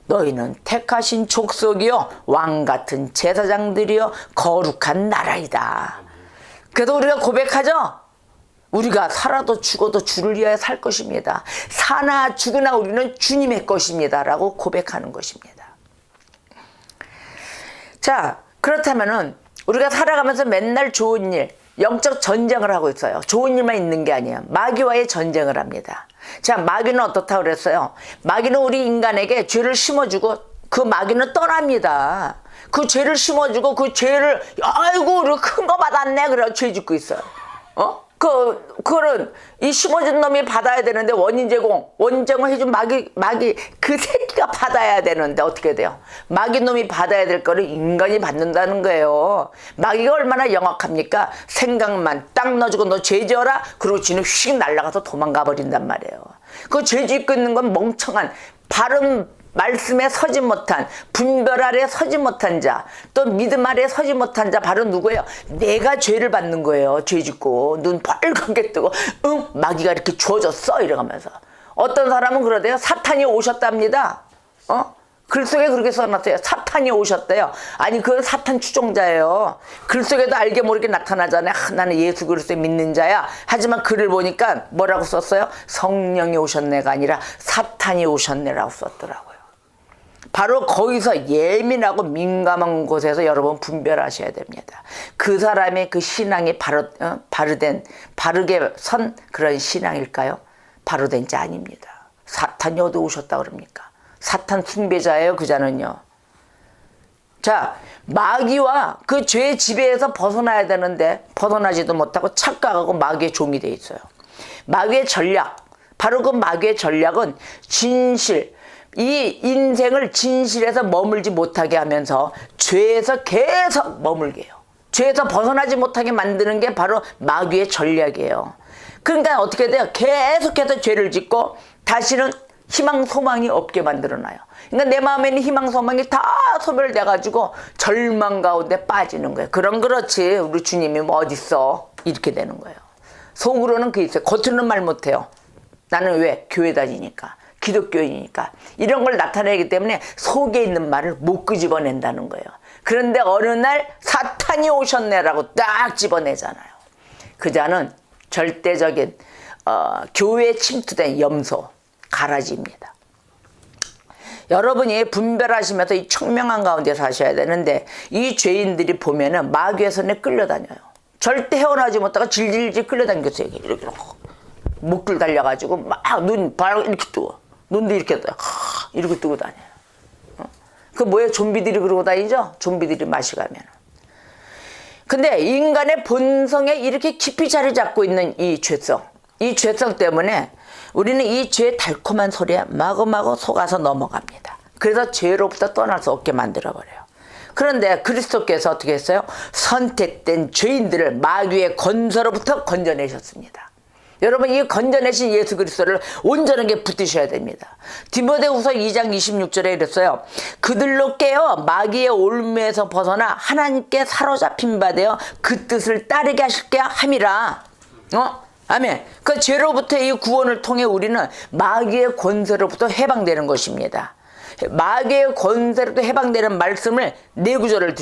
너희는 택하신 족속이요 왕같은 제사장들이요 거룩한 나라이다. 그래서 우리가 고백하죠. 우리가 살아도 죽어도 주를 위하여 살 것입니다. 사나 죽으나 우리는 주님의 것입니다 라고 고백하는 것입니다. 자, 그렇다면은 우리가 살아가면서 맨날 좋은 일, 영적 전쟁을 하고 있어요. 좋은 일만 있는 게 아니에요. 마귀와의 전쟁을 합니다. 자, 마귀는 어떻다고 그랬어요? 마귀는 우리 인간에게 죄를 심어주고 그 마귀는 떠납니다. 그 죄를 심어주고 그 죄를 아이고 우리 큰 거 받았네 그래 죄 짓고 있어요. 그거는 이 심어준 놈이 받아야 되는데 원정을 해준 마귀 그 새끼가 받아야 되는데 어떻게 돼요? 마귀 놈이 받아야 될 거를 인간이 받는다는 거예요. 마귀가 얼마나 영악합니까? 생각만 딱 넣어주고 너 죄 지어라 그리고 지는 휙 날아가서 도망가 버린단 말이에요. 그 죄 짓고 있는 건 멍청한 바른 말씀에 서지 못한 분별 아래 서지 못한 자, 또 믿음 아래 서지 못한 자 바로 누구예요? 내가 죄를 받는 거예요. 죄 짓고 눈 빨갛게 뜨고 응? 마귀가 이렇게 주어졌어 이러면서 어떤 사람은 그러대요. 사탄이 오셨답니다. 글 속에 그렇게 써놨어요. 사탄이 오셨대요. 아니 그건 사탄 추종자예요. 글 속에도 알게 모르게 나타나잖아요. 나는 예수 그리스도 믿는 자야. 하지만 글을 보니까 뭐라고 썼어요? 성령이 오셨네가 아니라 사탄이 오셨네라고 썼더라고요. 바로 거기서 예민하고 민감한 곳에서 여러분 분별하셔야 됩니다. 그 사람의 그 신앙이 바르게 선 그런 신앙일까요? 바로 된 자 아닙니다. 사탄이 어디 오셨다 그럽니까? 사탄 숭배자예요, 그 자는요. 자, 마귀와 그 죄의 지배에서 벗어나야 되는데 벗어나지도 못하고 착각하고 마귀의 종이 돼 있어요. 마귀의 전략, 바로 그 마귀의 전략은 진실, 이 인생을 진실에서 머물지 못하게 하면서 죄에서 계속 머물게 해요. 죄에서 벗어나지 못하게 만드는 게 바로 마귀의 전략이에요. 그러니까 어떻게 돼요? 계속해서 죄를 짓고 다시는 희망 소망이 없게 만들어놔요. 그러니까 내 마음에 있는 희망 소망이 다 소멸돼가지고 절망 가운데 빠지는 거예요. 그렇지 우리 주님이 뭐 어딨어 이렇게 되는 거예요. 속으로는 그게 있어요. 겉으로는 말 못해요. 나는 왜? 교회 다니니까, 기독교인이니까 이런 걸 나타내기 때문에 속에 있는 말을 못 끄집어낸다는 거예요. 그런데 어느 날 사탄이 오셨네라고 딱 집어내잖아요. 그 자는 절대적인 교회에 침투된 염소, 가라지입니다. 여러분이 분별하시면서 이 청명한 가운데 사셔야 되는데 이 죄인들이 보면은 마귀의 손에 끌려다녀요. 절대 헤어나지 못하고 질질질 끌려다니겠어요. 이렇게 목줄 달려가지고 막 눈 바로 이렇게 뜨고 눈도 이렇게 떠요. 이렇게 뜨고 다녀요. 그 뭐예요? 좀비들이 그러고 다니죠? 좀비들이 마시가면. 근데 인간의 본성에 이렇게 깊이 자리 잡고 있는 이 죄성 때문에 우리는 이 죄의 달콤한 소리에 마구마구 속아서 넘어갑니다. 그래서 죄로부터 떠날 수 없게 만들어버려요. 그런데 그리스도께서 어떻게 했어요? 선택된 죄인들을 마귀의 권세로부터 건져내셨습니다. 여러분 이 건져내신 예수 그리스도를 온전하게 붙드셔야 됩니다. 디모데후서 2장 26절에 이랬어요. 그들로 깨어 마귀의 올무에서 벗어나 하나님께 사로잡힌 바 되어 그 뜻을 따르게 하실게 함이라. 아멘. 그 죄로부터의 이 구원을 통해 우리는 마귀의 권세로부터 해방되는 것입니다. 마귀의 권세로부터 해방되는 말씀을 네 구절을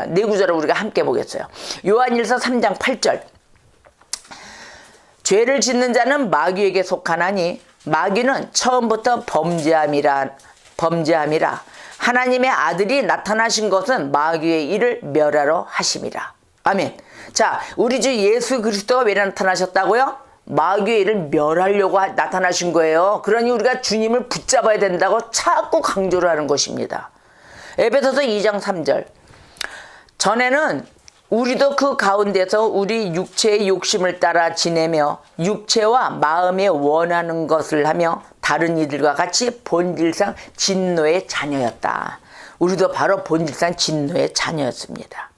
네 구절을 우리가 함께 보겠어요. 요한일서 3장 8절. 죄를 짓는 자는 마귀에게 속하나니 마귀는 처음부터 범죄함이라 하나님의 아들이 나타나신 것은 마귀의 일을 멸하러 하심이라. 아멘. 자, 우리 주 예수 그리스도가 왜 나타나셨다고요? 마귀의 일을 멸하려고 나타나신 거예요. 그러니 우리가 주님을 붙잡아야 된다고 자꾸 강조를 하는 것입니다. 에베소서 2장 3절. 전에는 우리도 그 가운데서 우리 육체의 욕심을 따라 지내며 육체와 마음에 원하는 것을 하며 다른 이들과 같이 본질상 진노의 자녀였다. 우리도 바로 본질상 진노의 자녀였습니다.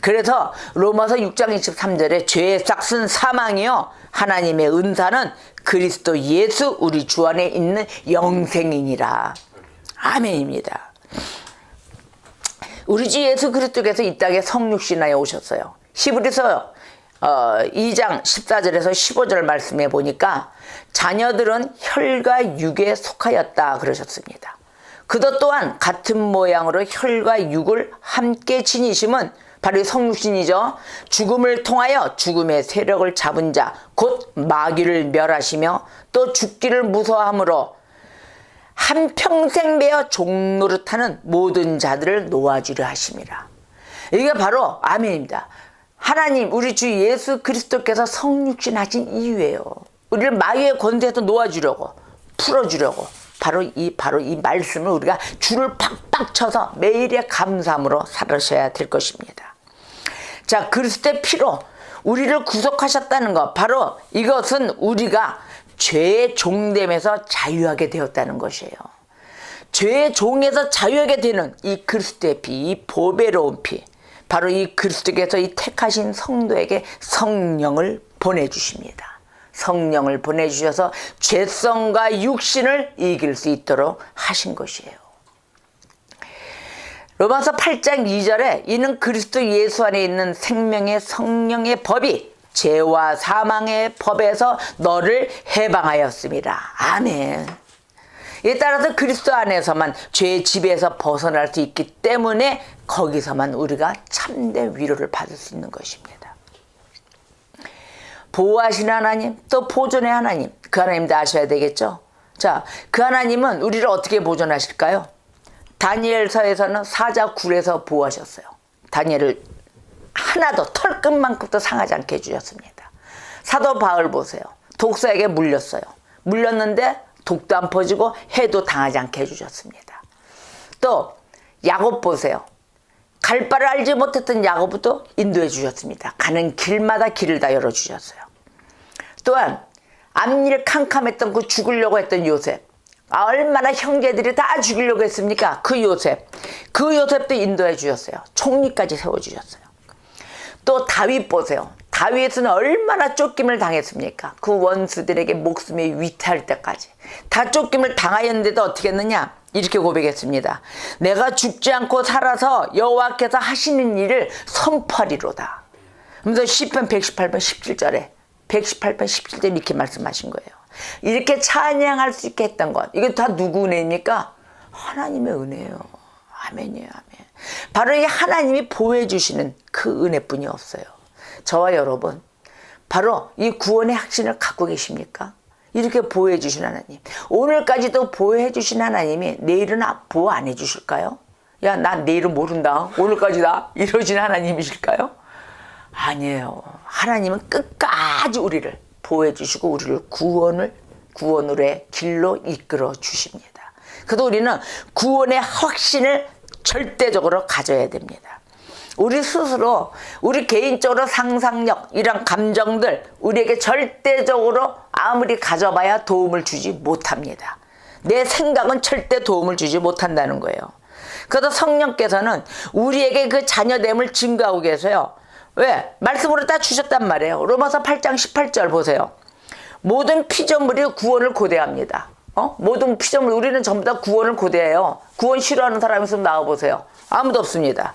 그래서 로마서 6장 23절에 죄의 싹은 사망이요 하나님의 은사는 그리스도 예수 우리 주 안에 있는 영생이니라. 아멘입니다. 우리 주 예수 그리스도께서 이 땅에 성육신하여 오셨어요. 히브리서 2장 14절에서 15절 말씀에 보니까 자녀들은 혈과 육에 속하였다 그러셨습니다. 그도 또한 같은 모양으로 혈과 육을 함께 지니심은 바로 성육신이죠. 죽음을 통하여 죽음의 세력을 잡은 자 곧 마귀를 멸하시며 또 죽기를 무서워함으로 한평생 매어 종노릇하는 모든 자들을 놓아주려 하심이라. 이게 바로 아멘입니다. 하나님 우리 주 예수 그리스도께서 성육신 하신 이유예요. 우리를 마귀의 권세에서 놓아주려고 풀어주려고 바로 이 말씀을 우리가 줄을 팍팍 쳐서 매일의 감사함으로 살으셔야 될 것입니다. 자, 그리스도의 피로 우리를 구속하셨다는 것, 바로 이것은 우리가 죄의 종됨에서 자유하게 되었다는 것이에요. 죄의 종에서 자유하게 되는 이 그리스도의 피, 이 보배로운 피, 바로 이 그리스도께서 이 택하신 성도에게 성령을 보내주십니다. 성령을 보내주셔서 죄성과 육신을 이길 수 있도록 하신 것이에요. 로마서 8장 2절에 이는 그리스도 예수 안에 있는 생명의 성령의 법이 죄와 사망의 법에서 너를 해방하였습니다. 아멘. 이에 따라서 그리스도 안에서만 죄의 지배에서 벗어날 수 있기 때문에 거기서만 우리가 참된 위로를 받을 수 있는 것입니다. 보호하신 하나님, 또 보존의 하나님, 그 하나님도 아셔야 되겠죠. 자, 그 하나님은 우리를 어떻게 보존하실까요? 다니엘서에서는 사자 굴에서 보호하셨어요. 다니엘을 하나도 털끝만큼도 상하지 않게 해주셨습니다. 사도 바울 보세요. 독사에게 물렸어요. 물렸는데 독도 안 퍼지고 해도 당하지 않게 해주셨습니다. 또 야곱 보세요. 갈 바를 알지 못했던 야곱도 인도해 주셨습니다. 가는 길마다 길을 다 열어주셨어요. 또한 앞일 캄캄했던 그 죽으려고 했던 요셉, 얼마나 형제들이 다 죽이려고 했습니까? 그 요셉도 인도해 주셨어요. 총리까지 세워주셨어요. 또 다윗 보세요. 다윗은 얼마나 쫓김을 당했습니까? 그 원수들에게 목숨이 위태할 때까지 다 쫓김을 당하였는데도 어떻게 했느냐? 이렇게 고백했습니다. 내가 죽지 않고 살아서 여호와께서 하시는 일을 선포하리로다. 그래서 시편 118편 17절에 118편 17절에 이렇게 말씀하신 거예요. 이렇게 찬양할 수 있게 했던 것, 이게 다 누구 은혜입니까? 하나님의 은혜예요. 아멘이에요. 아멘. 바로 이 하나님이 보호해 주시는 그 은혜뿐이 없어요. 저와 여러분, 바로 이 구원의 확신을 갖고 계십니까? 이렇게 보호해 주신 하나님, 오늘까지도 보호해 주신 하나님이 내일은 보호 안 해 주실까요? 야, 난 내일은 모른다, 오늘까지다, 이러신 하나님이실까요? 아니에요. 하나님은 끝까지 우리를 보호해 주시고 우리를 구원으로의 길로 이끌어 주십니다. 그래도 우리는 구원의 확신을 절대적으로 가져야 됩니다. 우리 스스로, 우리 개인적으로 상상력, 이런 감정들 우리에게 절대적으로 아무리 가져봐야 도움을 주지 못합니다. 내 생각은 절대 도움을 주지 못한다는 거예요. 그래서 성령께서는 우리에게 그 자녀됨을 증거하고 계세요. 왜? 말씀으로 다 주셨단 말이에요. 로마서 8장 18절 보세요. 모든 피조물이 구원을 고대합니다. 모든 피조물, 우리는 전부 다 구원을 고대해요. 구원 싫어하는 사람이 있으면 나와보세요. 아무도 없습니다.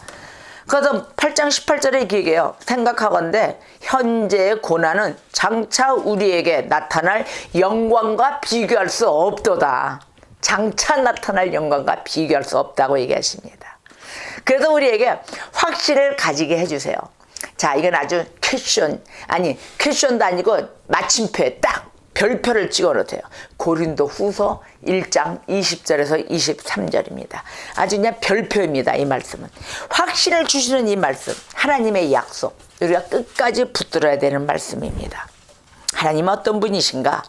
그래서 8장 18절에 이렇게 얘기해요. 생각하건대 현재의 고난은 장차 우리에게 나타날 영광과 비교할 수 없도다. 장차 나타날 영광과 비교할 수 없다고 얘기하십니다. 그래서 우리에게 확신을 가지게 해주세요. 자, 이건 아주 퀘션도 아니고 마침표에 딱 별표를 찍어 놓으세요. 고린도 후서 1장 20절에서 23절입니다. 아주 그냥 별표입니다. 이 말씀은. 확신을 주시는 이 말씀, 하나님의 약속, 우리가 끝까지 붙들어야 되는 말씀입니다. 하나님은 어떤 분이신가?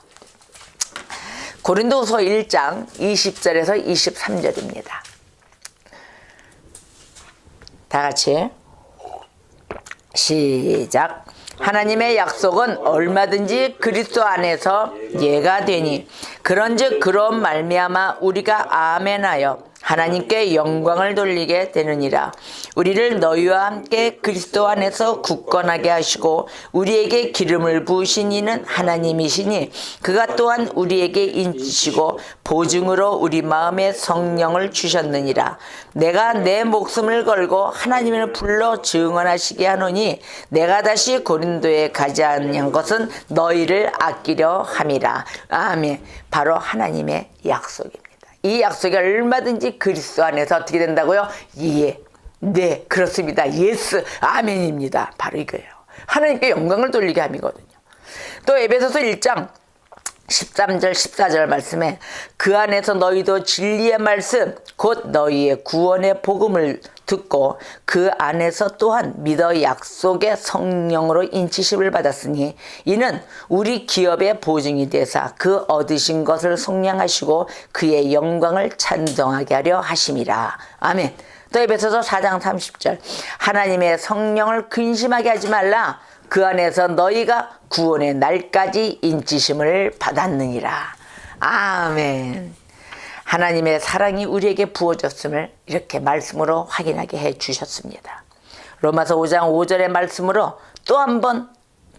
고린도후서 1장 20절에서 23절입니다. 다 같이 시작. 하나님의 약속은 얼마든지 그리스도 안에서 예가 되니 그런즉 그런 말미암아 우리가 아멘하여 하나님께 영광을 돌리게 되느니라. 우리를 너희와 함께 그리스도 안에서 굳건하게 하시고 우리에게 기름을 부으신 이는 하나님이시니 그가 또한 우리에게 인치시고 보증으로 우리 마음에 성령을 주셨느니라. 내가 내 목숨을 걸고 하나님을 불러 증언하시게 하노니 내가 다시 고린도에 가지 아니한 것은 너희를 아끼려 함이라. 아멘. 바로 하나님의 약속입니다. 이 약속이 얼마든지 그리스도 안에서 어떻게 된다고요? 예, 네, 그렇습니다. 예스, 아멘입니다. 바로 이거예요. 하나님께 영광을 돌리게 함이거든요. 또 에베소서 1장 13절 14절 말씀에 그 안에서 너희도 진리의 말씀 곧 너희의 구원의 복음을 듣고 그 안에서 또한 믿어 약속의 성령으로 인치심을 받았으니 이는 우리 기업의 보증이 되사 그 얻으신 것을 속량하시고 그의 영광을 찬송하게 하려 하심이라. 아멘. 또 에베소서 4장 30절 하나님의 성령을 근심하게 하지 말라. 그 안에서 너희가 구원의 날까지 인치심을 받았느니라. 아멘. 하나님의 사랑이 우리에게 부어졌음을 이렇게 말씀으로 확인하게 해 주셨습니다. 로마서 5장 5절의 말씀으로 또 한 번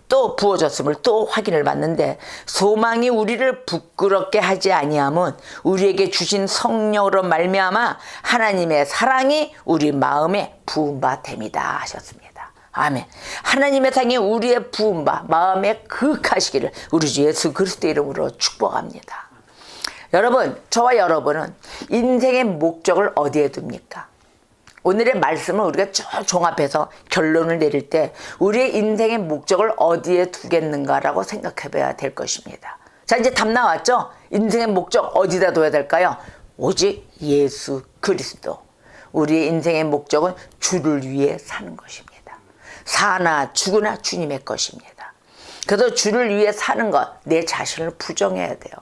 또 부어졌음을 또 확인을 받는데 소망이 우리를 부끄럽게 하지 아니함은 우리에게 주신 성령으로 말미암아 하나님의 사랑이 우리 마음에 부은 바 됨이다 하셨습니다. 아멘. 하나님의 사랑이 우리의 부은 바 마음에 그윽하시기를 우리 주 예수 그리스도 이름으로 축복합니다. 여러분, 저와 여러분은 인생의 목적을 어디에 둡니까? 오늘의 말씀을 우리가 쭉 종합해서 결론을 내릴 때 우리의 인생의 목적을 어디에 두겠는가라고 생각해 봐야 될 것입니다. 자, 이제 답 나왔죠? 인생의 목적 어디다 둬야 될까요? 오직 예수 그리스도. 우리의 인생의 목적은 주를 위해 사는 것입니다. 사나 죽으나 주님의 것입니다. 그래서 주를 위해 사는 것, 내 자신을 부정해야 돼요.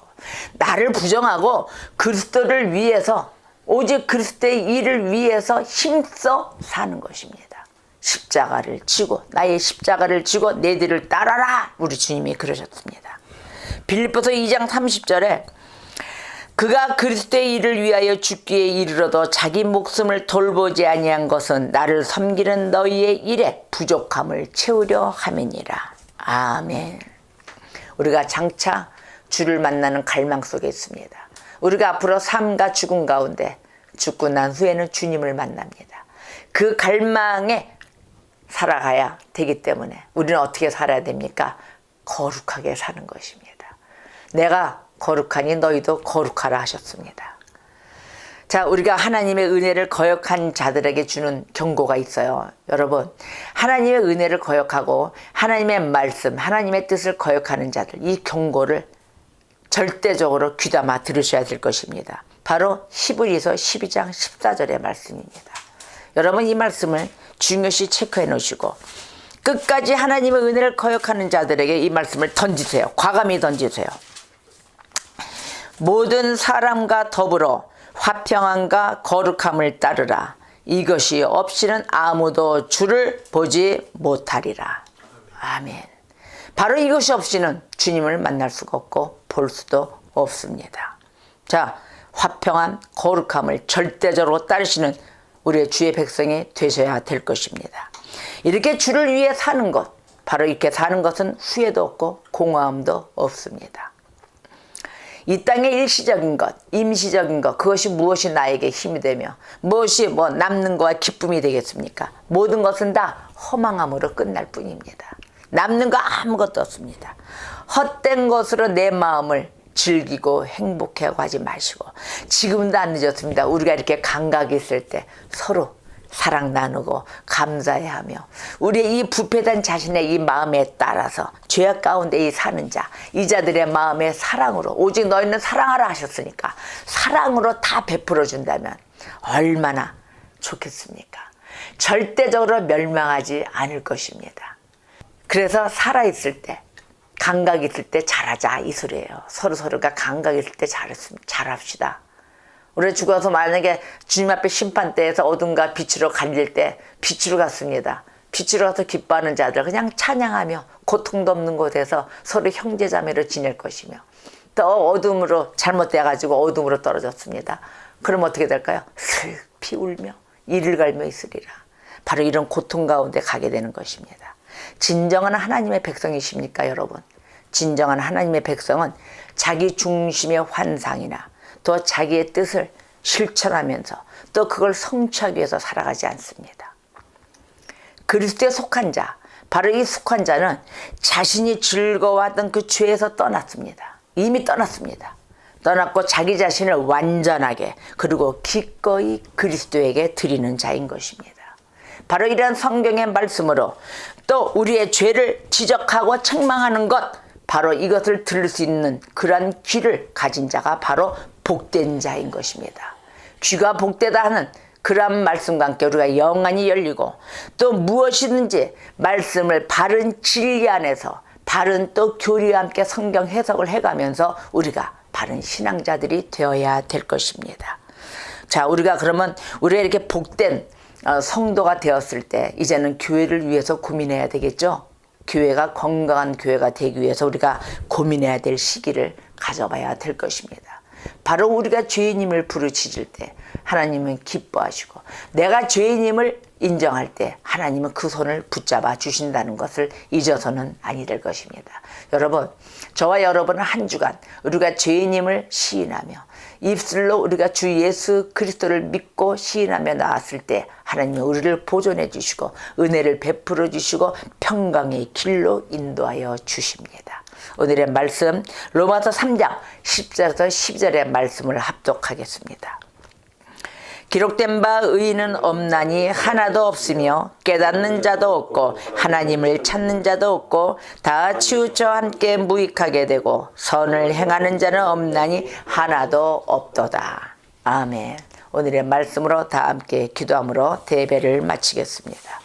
나를 부정하고 그리스도를 위해서 오직 그리스도의 일을 위해서 힘써 사는 것입니다. 십자가를 지고 나의 십자가를 지고 내 뒤를 따라라 우리 주님이 그러셨습니다. 빌립보서 2장 30절에 그가 그리스도의 일을 위하여 죽기에 이르러도 자기 목숨을 돌보지 아니한 것은 나를 섬기는 너희의 일에 부족함을 채우려 함이니라. 아멘. 우리가 장차 주를 만나는 갈망 속에 있습니다. 우리가 앞으로 삶과 죽음 가운데 죽고 난 후에는 주님을 만납니다. 그 갈망에 살아가야 되기 때문에 우리는 어떻게 살아야 됩니까? 거룩하게 사는 것입니다. 내가 거룩하니 너희도 거룩하라 하셨습니다. 자, 우리가 하나님의 은혜를 거역한 자들에게 주는 경고가 있어요. 여러분, 하나님의 은혜를 거역하고 하나님의 말씀, 하나님의 뜻을 거역하는 자들, 이 경고를 절대적으로 귀담아 들으셔야 될 것입니다. 바로 히브리서 12장 14절의 말씀입니다. 여러분, 이 말씀을 중요시 체크해 놓으시고 끝까지 하나님의 은혜를 거역하는 자들에게 이 말씀을 던지세요. 과감히 던지세요. 모든 사람과 더불어 화평함과 거룩함을 따르라. 이것이 없이는 아무도 주를 보지 못하리라. 아멘. 바로 이것이 없이는 주님을 만날 수가 없고 볼 수도 없습니다. 자, 화평함, 거룩함을 절대적으로 따르시는 우리의 주의 백성이 되셔야 될 것입니다. 이렇게 주를 위해 사는 것, 바로 이렇게 사는 것은 후회도 없고 공허함도 없습니다. 이 땅의 일시적인 것, 임시적인 것, 그것이 무엇이 나에게 힘이 되며 무엇이 남는 거와 기쁨이 되겠습니까? 모든 것은 다 허망함으로 끝날 뿐입니다. 남는 거 아무것도 없습니다. 헛된 것으로 내 마음을 즐기고 행복해하고 하지 마시고 지금도 안 늦었습니다. 우리가 이렇게 감각이 있을 때 서로 사랑 나누고 감사해야 하며 우리의 이 부패된 자신의 이 마음에 따라서 죄악 가운데 이 사는 자, 이 자들의 마음에 사랑으로 오직 너희는 사랑하라 하셨으니까 사랑으로 다 베풀어 준다면 얼마나 좋겠습니까? 절대적으로 멸망하지 않을 것입니다. 그래서 살아있을 때 감각 있을 때 잘하자 이 소리예요. 서로가 감각 있을 때 잘합시다. 우리 죽어서 만약에 주님 앞에 심판대에서 어둠과 빛으로 갈릴 때 빛으로 갔습니다. 빛으로 가서 기뻐하는 자들 그냥 찬양하며 고통도 없는 곳에서 서로 형제자매로 지낼 것이며 또 어둠으로 잘못돼가지고 어둠으로 떨어졌습니다. 그럼 어떻게 될까요? 슬피 울며 이를 갈며 있으리라. 바로 이런 고통 가운데 가게 되는 것입니다. 진정한 하나님의 백성이십니까 여러분? 진정한 하나님의 백성은 자기 중심의 환상이나 또 자기의 뜻을 실천하면서 또 그걸 성취하기 위해서 살아가지 않습니다. 그리스도에 속한 자, 바로 이 속한 자는 자신이 즐거워하던 그 죄에서 떠났습니다. 이미 떠났습니다. 떠났고 자기 자신을 완전하게 그리고 기꺼이 그리스도에게 드리는 자인 것입니다. 바로 이런 성경의 말씀으로 또 우리의 죄를 지적하고 책망하는 것, 바로 이것을 들을 수 있는 그러한 귀를 가진 자가 바로 복된 자인 것입니다. 귀가 복되다 하는 그러한 말씀과 함께 우리가 영안이 열리고 또 무엇이든지 말씀을 바른 진리 안에서 바른 또 교리와 함께 성경 해석을 해가면서 우리가 바른 신앙자들이 되어야 될 것입니다. 자, 우리가 그러면 우리가 이렇게 복된 성도가 되었을 때 이제는 교회를 위해서 고민해야 되겠죠. 교회가 건강한 교회가 되기 위해서 우리가 고민해야 될 시기를 가져봐야 될 것입니다. 바로 우리가 죄인임을 부르짖을 때 하나님은 기뻐하시고 내가 죄인임을 인정할 때 하나님은 그 손을 붙잡아 주신다는 것을 잊어서는 아니 될 것입니다. 여러분, 저와 여러분은 한 주간 우리가 죄인임을 시인하며 입술로 우리가 주 예수 그리스도를 믿고 시인하며 나왔을 때 하나님은 우리를 보존해 주시고 은혜를 베풀어 주시고 평강의 길로 인도하여 주십니다. 오늘의 말씀 로마서 3장 10절에서 12절의 말씀을 합독하겠습니다. 기록된 바 의인은 없나니 하나도 없으며 깨닫는 자도 없고 하나님을 찾는 자도 없고 다 치우쳐 함께 무익하게 되고 선을 행하는 자는 없나니 하나도 없도다. 아멘. 오늘의 말씀으로 다 함께 기도함으로 대배를 마치겠습니다.